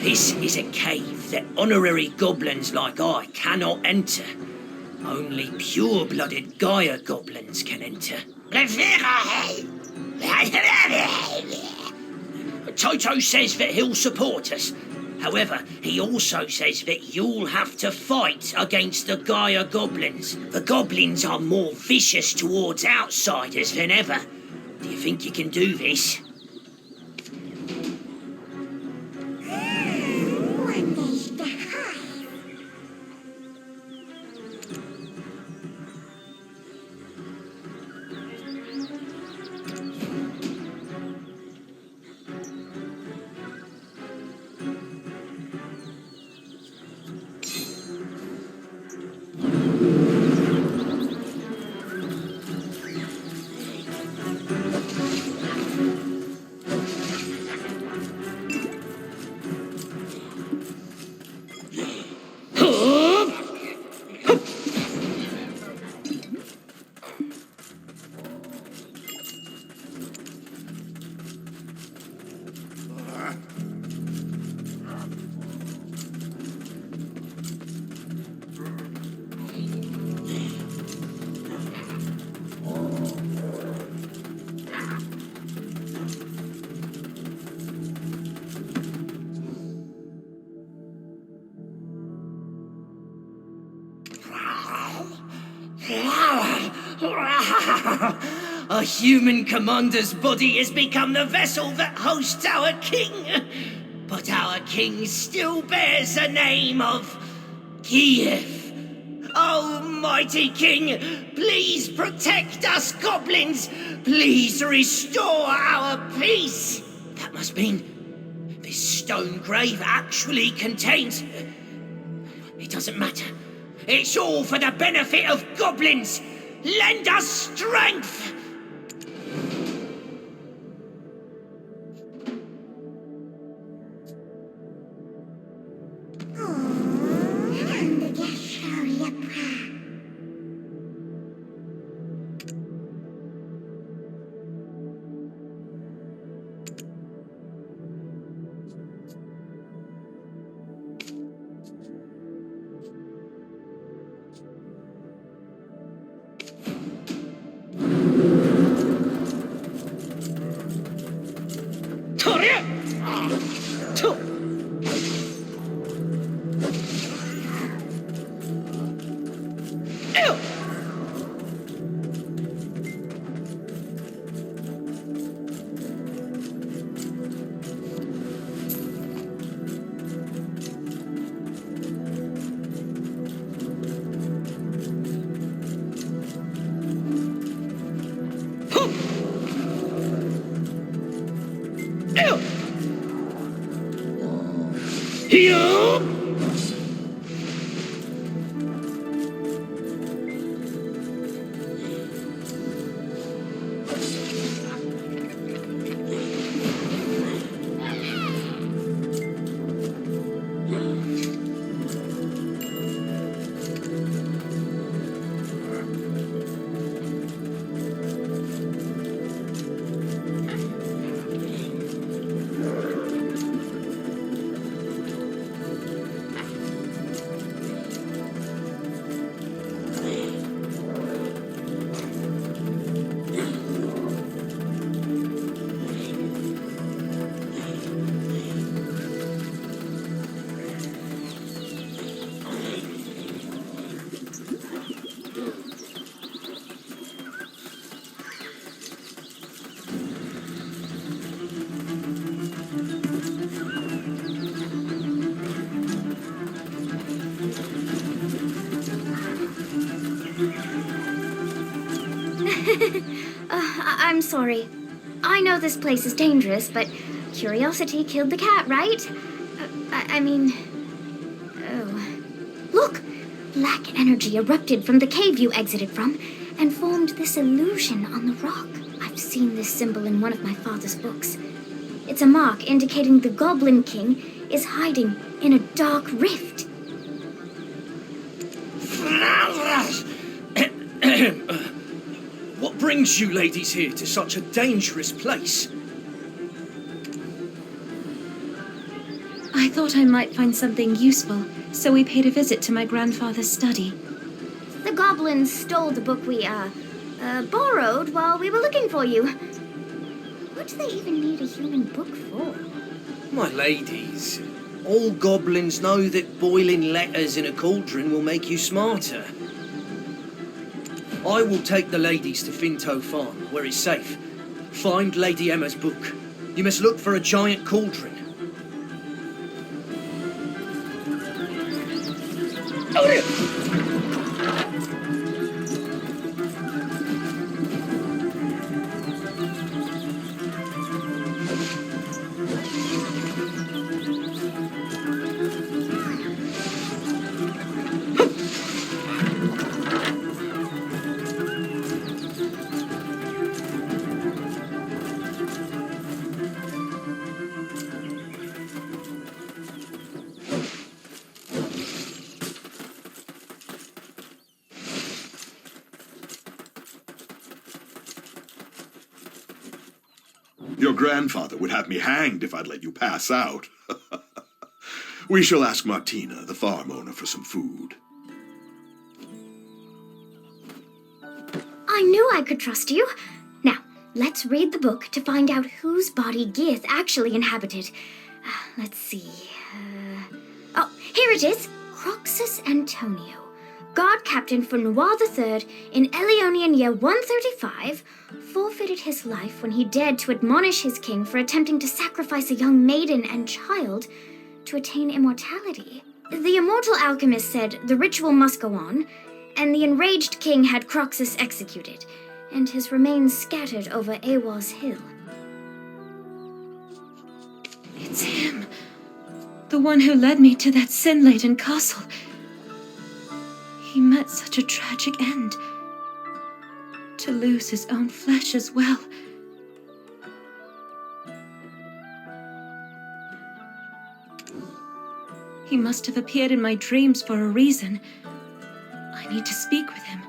This is a cave that honorary goblins like I cannot enter. Only pure-blooded Gaia goblins can enter. Toto says that he'll support us. However, he also says that you'll have to fight against the Gaia goblins. The goblins are more vicious towards outsiders than ever. Do you think you can do this? A human commander's body has become the vessel that hosts our king. But our king still bears the name of Kiev. Oh, mighty king, please protect us goblins. Please restore our peace. That must mean this stone grave actually contains... It doesn't matter. It's all for the benefit of goblins. Lend us strength! I'm sorry. I know this place is dangerous, but curiosity killed the cat, right? I mean... Oh. Look! Black energy erupted from the cave you exited from and formed this illusion on the rock. I've seen this symbol in one of my father's books. It's a mark indicating the Goblin King is hiding in a dark rift. What brings you ladies here to such a dangerous place? I thought I might find something useful, so we paid a visit to my grandfather's study. The goblins stole the book we, borrowed while we were looking for you. What do they even need a human book for? My ladies, all goblins know that boiling letters in a cauldron will make you smarter. I will take the ladies to Finto Farm, where it's safe. Find Lady Emma's book. You must look for a giant cauldron. Your grandfather would have me hanged if I'd let you pass out. We shall ask Martina, the farm owner, for some food. I knew I could trust you. Now, let's read the book to find out whose body Geath actually inhabited. Let's see. Oh, here it is. Croxus Antonio, guard captain for Noir III in Elionian year 135, forfeited his life when he dared to admonish his king for attempting to sacrifice a young maiden and child to attain immortality. The immortal alchemist said the ritual must go on, and the enraged king had Croxus executed, and his remains scattered over Awar's hill. It's him. The one who led me to that sin-laden castle. He met such a tragic end. To lose his own flesh as well. He must have appeared in my dreams for a reason. I need to speak with him.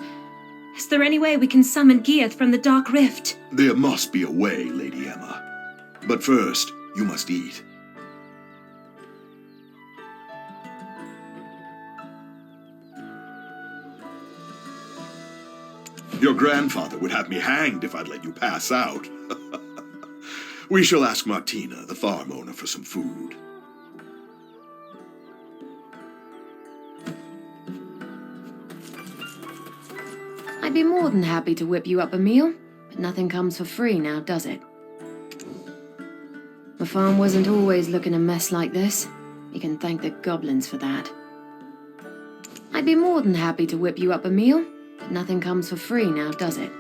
Is there any way we can summon Geath from the Dark Rift? There must be a way, Lady Emma. But first, you must eat. Your grandfather would have me hanged if I'd let you pass out. We shall ask Martina, the farm owner, for some food. I'd be more than happy to whip you up a meal, but nothing comes for free now, does it? The farm wasn't always looking a mess like this. You can thank the goblins for that. I'd be more than happy to whip you up a meal, but nothing comes for free now, does it?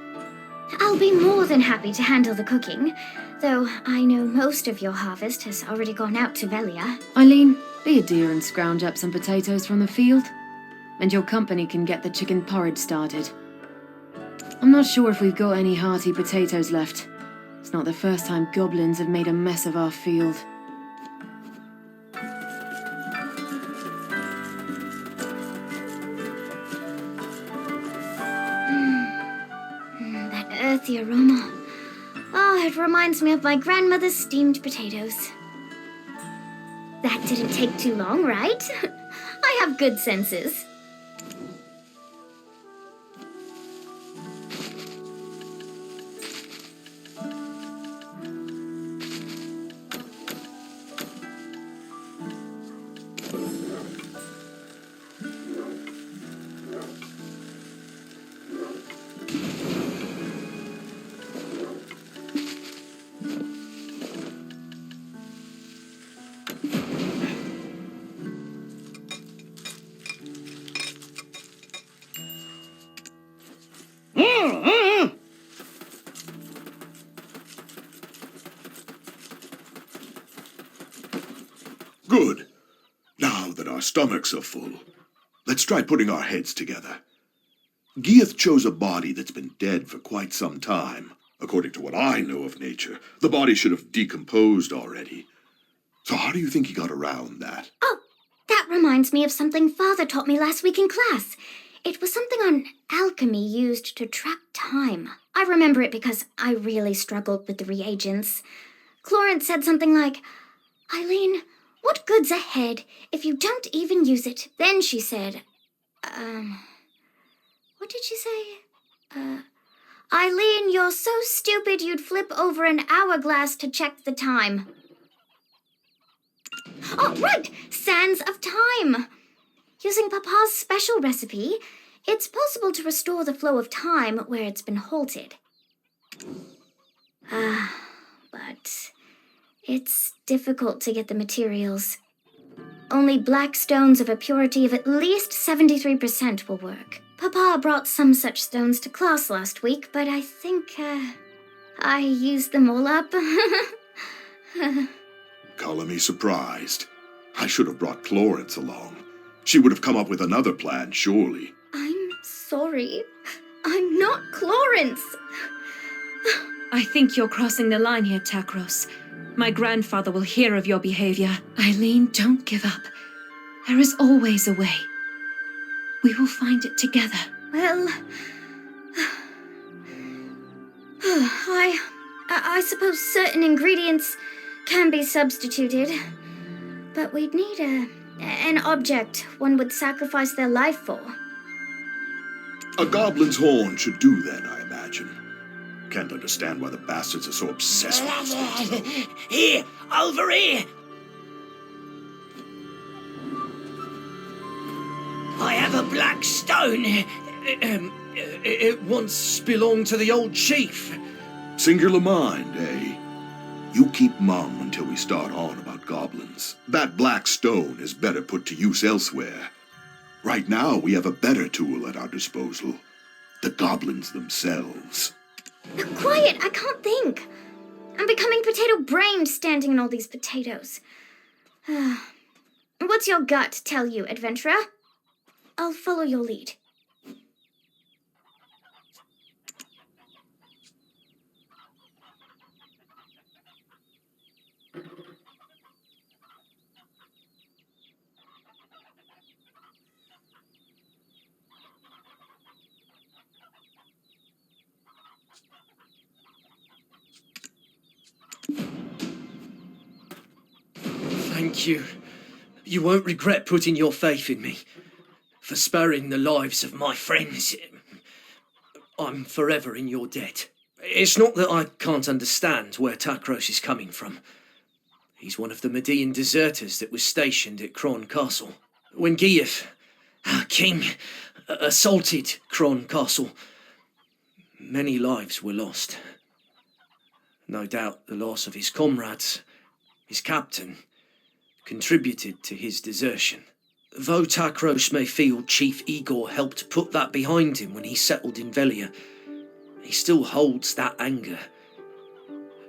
I'll be more than happy to handle the cooking, though I know most of your harvest has already gone out to Velia. Eileen, be a dear and scrounge up some potatoes from the field, and your company can get the chicken porridge started. I'm not sure if we've got any hearty potatoes left. It's not the first time goblins have made a mess of our field. That earthy aroma. Oh, it reminds me of my grandmother's steamed potatoes. That didn't take too long, right? I have good senses. Good. Now that our stomachs are full, let's try putting our heads together. Geath chose a body that's been dead for quite some time. According to what I know of nature, the body should have decomposed already. So how do you think he got around that? Oh, that reminds me of something Father taught me last week in class. It was something on alchemy used to track time. I remember it because I really struggled with the reagents. Clorence said something like, "Eileen, what good's ahead if you don't even use it?" Then she said, what did she say? "Eileen, you're so stupid you'd flip over an hourglass to check the time." Oh, right! Sands of Time! Using Papa's special recipe, it's possible to restore the flow of time where it's been halted. But it's difficult to get the materials. Only black stones of a purity of at least 73% will work. Papa brought some such stones to class last week, but I think, I used them all up. Calling me surprised. I should have brought Clorence along. She would have come up with another plan, surely. I'm sorry. I'm not Clorence. I think you're crossing the line here, Takros. My grandfather will hear of your behavior. Eileen, don't give up. There is always a way. We will find it together. Well, I suppose certain ingredients can be substituted, but we'd need an object one would sacrifice their life for. A goblin's horn should do that, I imagine. Can't understand why the bastards are so obsessed with this thing. Here, over here. I have a black stone. It once belonged to the old chief. Singular mind, eh? You keep mum until we start on about goblins. That black stone is better put to use elsewhere. Right now, we have a better tool at our disposal. The goblins themselves. Quiet, I can't think. I'm becoming potato-brained standing in all these potatoes. What's your gut tell you, adventurer? I'll follow your lead. Thank you. You won't regret putting your faith in me. For sparing the lives of my friends. I'm forever in your debt. It's not that I can't understand where Takros is coming from. He's one of the Median deserters that was stationed at Kron Castle. When Giaf, our king, assaulted Kron Castle, many lives were lost. No doubt the loss of his comrades, his captain, contributed to his desertion. Though Takros may feel Chief Igor helped put that behind him when he settled in Velia, he still holds that anger.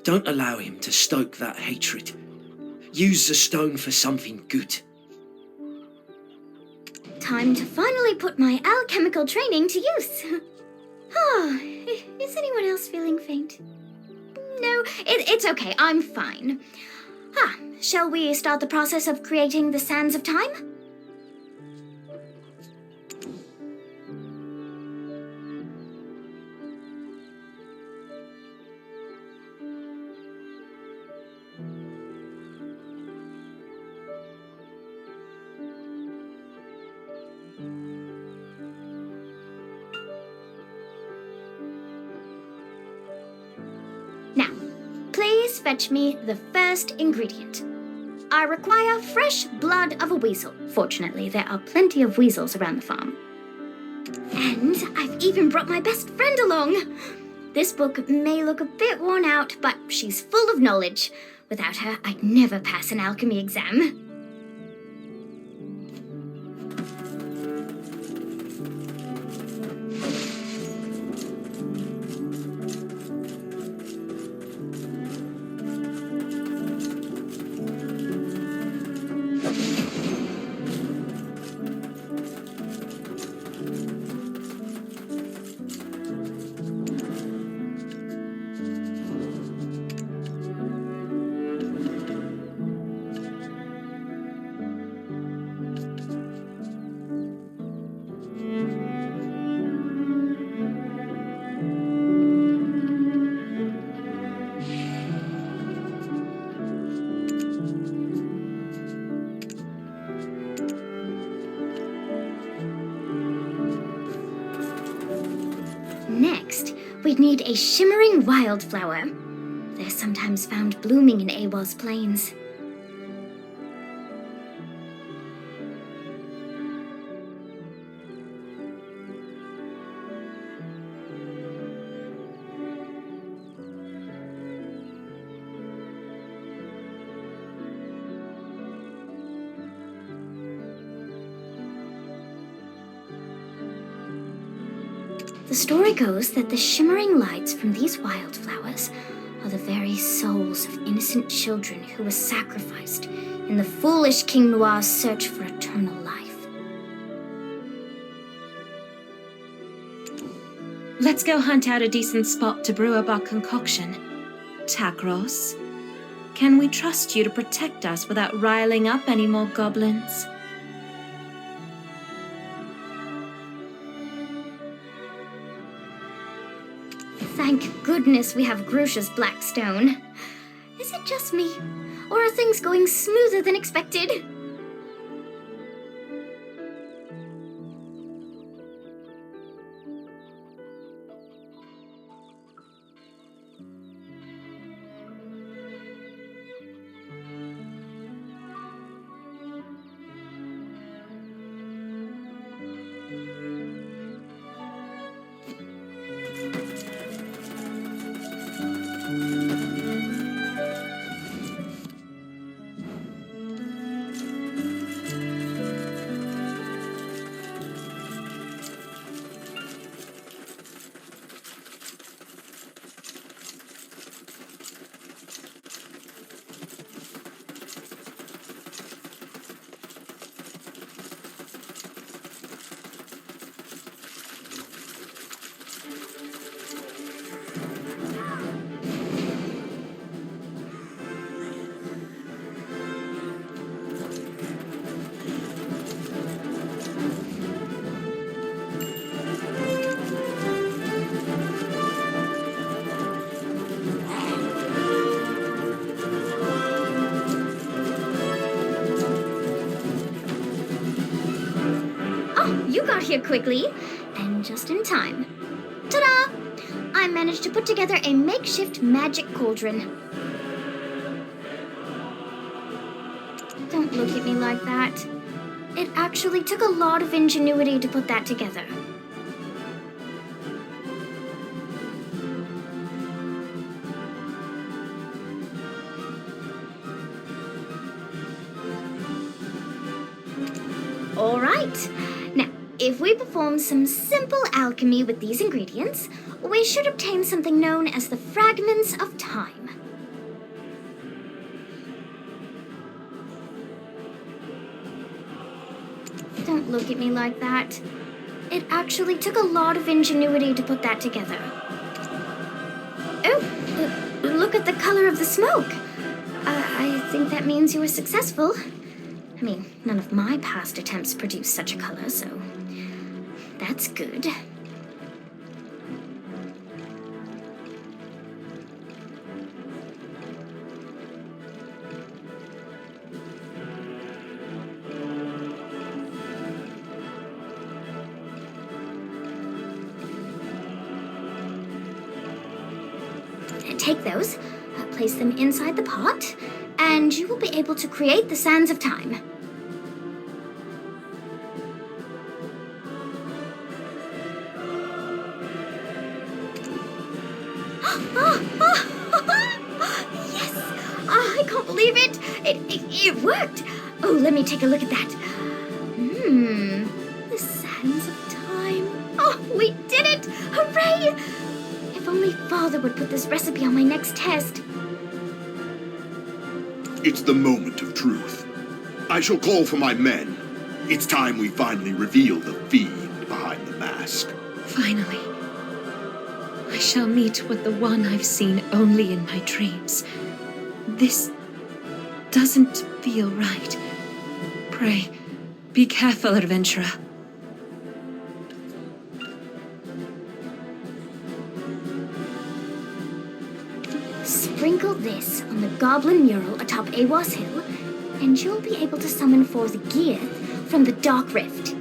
Don't allow him to stoke that hatred. Use the stone for something good. Time to finally put my alchemical training to use. Is anyone else feeling faint? No, it's okay, I'm fine. Shall we start the process of creating the Sands of Time? Please fetch me the first ingredient. I require fresh blood of a weasel. Fortunately, there are plenty of weasels around the farm. And I've even brought my best friend along. This book may look a bit worn out, but she's full of knowledge. Without her, I'd never pass an alchemy exam. next, we'd need a shimmering wildflower. They're sometimes found blooming in Awa's plains. The story goes that the shimmering lights from these wildflowers are the very souls of innocent children who were sacrificed in the foolish King Noir's search for eternal life. Let's go hunt out a decent spot to brew up our concoction. Takros, can we trust you to protect us without riling up any more goblins? Thank goodness we have Grusha's black stone. Is it just me, or are things going smoother than expected? You got here quickly, and just in time. Ta-da! I managed to put together a makeshift magic cauldron. Don't look at me like that. It actually took a lot of ingenuity to put that together. All right. Now, if we perform some simple alchemy with these ingredients, we should obtain something known as the fragments of time. Don't look at me like that. It actually took a lot of ingenuity to put that together. Oh, look at the color of the smoke. I think that means you were successful. I mean, none of my past attempts produced such a color, so that's good. Take those, place them inside the pot, and you will be able to create the sands of time. Yes! I can't believe it! It worked! Oh, let me take a look at that. The sands of time. Oh, we did it! Hooray! If only Father would put this recipe on my next test. It's the moment of truth. I shall call for my men. It's time we finally reveal the fiend behind the mask. Finally. I shall meet with the one I've seen only in my dreams. This doesn't feel right. Pray, be careful, adventurer. Sprinkle this on the goblin mural atop Awas Hill, and you'll be able to summon forth gear from the Dark Rift.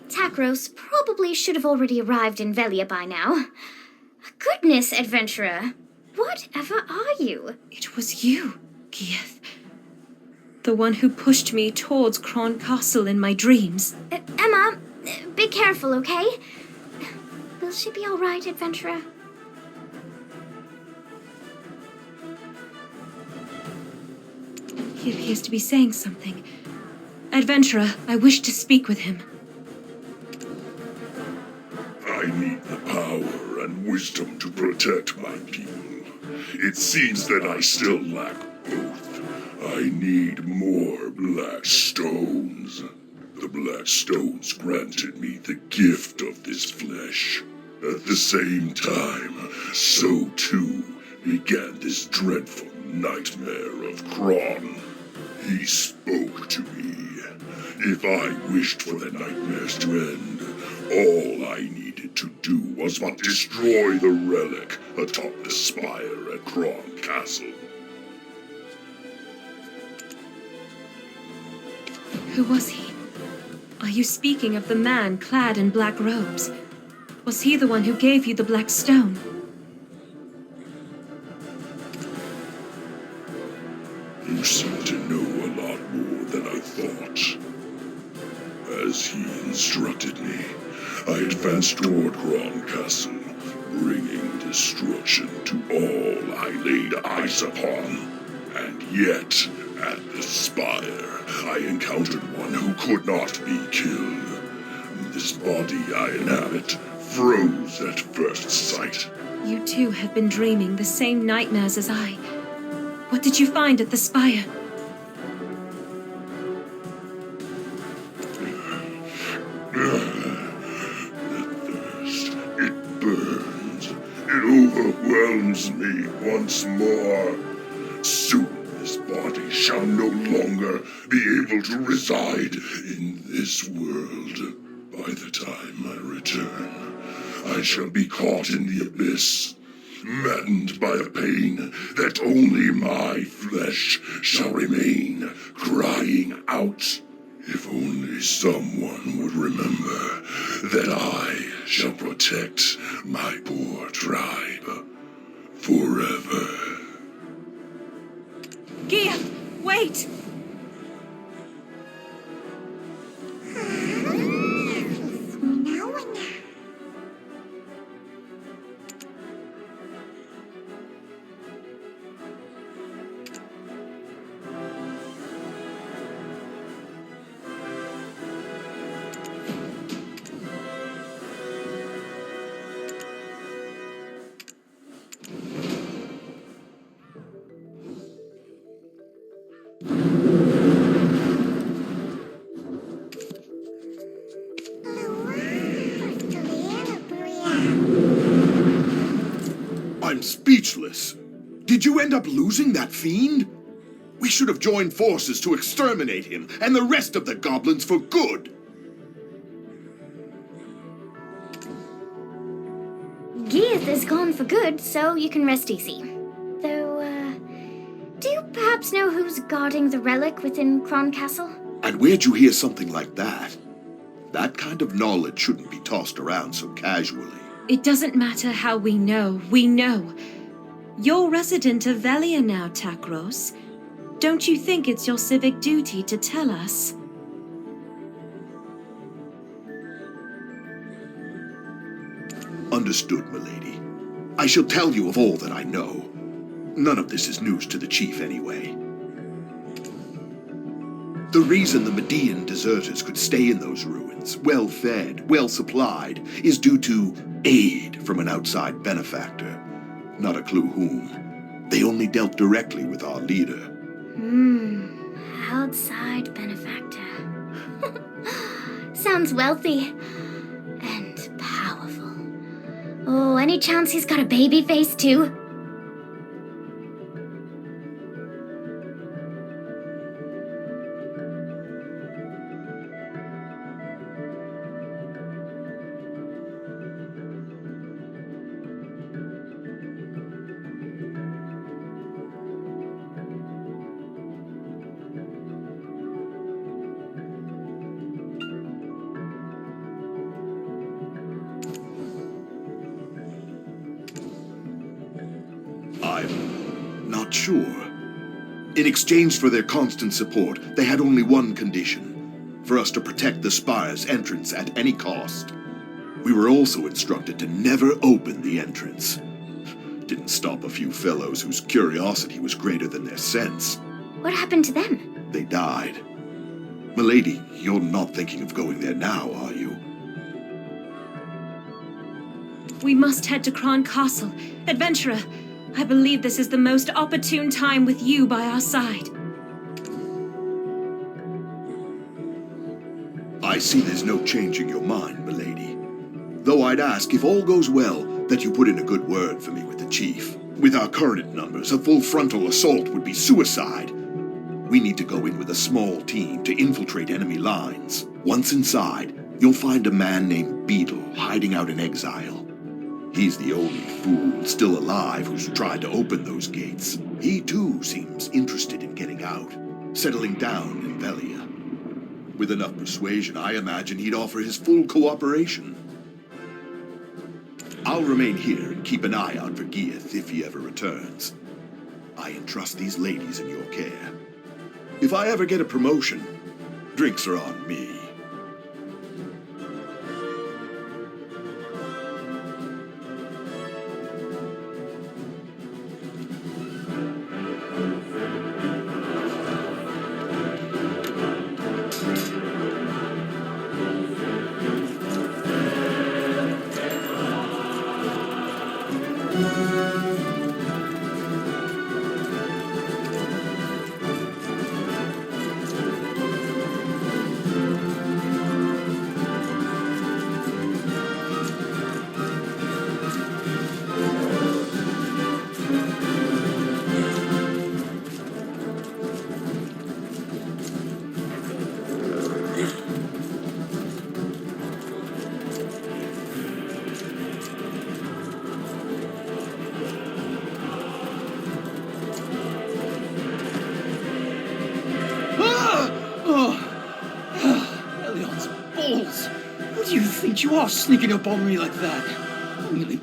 Takros probably should have already arrived in Velia by now. Goodness, adventurer. Whatever are you? It was you, Gieth. The one who pushed me towards Kron Castle in my dreams. Emma, be careful, okay? Will she be all right, adventurer? He appears to be saying something. Adventurer, I wish to speak with him. I need the power and wisdom to protect my people. It seems that I still lack both. I need more black stones. The black stones granted me the gift of this flesh. At the same time, so too began this dreadful nightmare of Kron. He spoke to me. If I wished for the nightmares to end, all I needed to do was but destroy the relic atop the spire at Kron Castle. Who was he? Are you speaking of the man clad in black robes? Was he the one who gave you the black stone? You seem to know a lot more than I thought. As he instructed me, I advanced toward Kron Castle, bringing destruction to all I laid eyes upon. And yet, at the spire, I encountered one who could not be killed. This body I inhabit froze at first sight. You too have been dreaming the same nightmares as I. What did you find at the spire? It burns. It overwhelms me once more. Soon this body shall no longer be able to reside in this world. By the time I return, I shall be caught in the abyss, maddened by a pain that only my flesh shall remain, crying out. If only someone would remember that I shall protect my poor tribe forever. Gieth, wait! I'm speechless. Did you end up losing that fiend? We should have joined forces to exterminate him and the rest of the goblins for good. Geath is gone for good, so you can rest easy. Though, do you perhaps know who's guarding the relic within Kron Castle? And where'd you hear something like that? That kind of knowledge shouldn't be tossed around so casually. It doesn't matter how we know. We know. You're resident of Velia now, Takros. Don't you think it's your civic duty to tell us? Understood, milady. I shall tell you of all that I know. None of this is news to the chief anyway. The reason the Median deserters could stay in those ruins, well-fed, well-supplied, is due to aid from an outside benefactor. Not a clue whom. They only dealt directly with our leader. Outside benefactor. Sounds wealthy. And powerful. Oh, any chance he's got a baby face too? I'm not sure. In exchange for their constant support, they had only one condition: for us to protect the spire's entrance at any cost. We were also instructed to never open the entrance. Didn't stop a few fellows whose curiosity was greater than their sense. What happened to them? They died. Milady, you're not thinking of going there now, are you? We must head to Kron Castle. Adventurer, I believe this is the most opportune time with you by our side. I see there's no changing your mind, milady. Though I'd ask, if all goes well, that you put in a good word for me with the chief. With our current numbers, a full frontal assault would be suicide. We need to go in with a small team to infiltrate enemy lines. Once inside, you'll find a man named Beetle hiding out in exile. He's the only fool still alive who's tried to open those gates. He too seems interested in getting out, settling down in Velia. With enough persuasion, I imagine he'd offer his full cooperation. I'll remain here and keep an eye out for Geath if he ever returns. I entrust these ladies in your care. If I ever get a promotion, drinks are on me. Elion's balls! Who do you think you are sneaking up on me like that? I'm nearly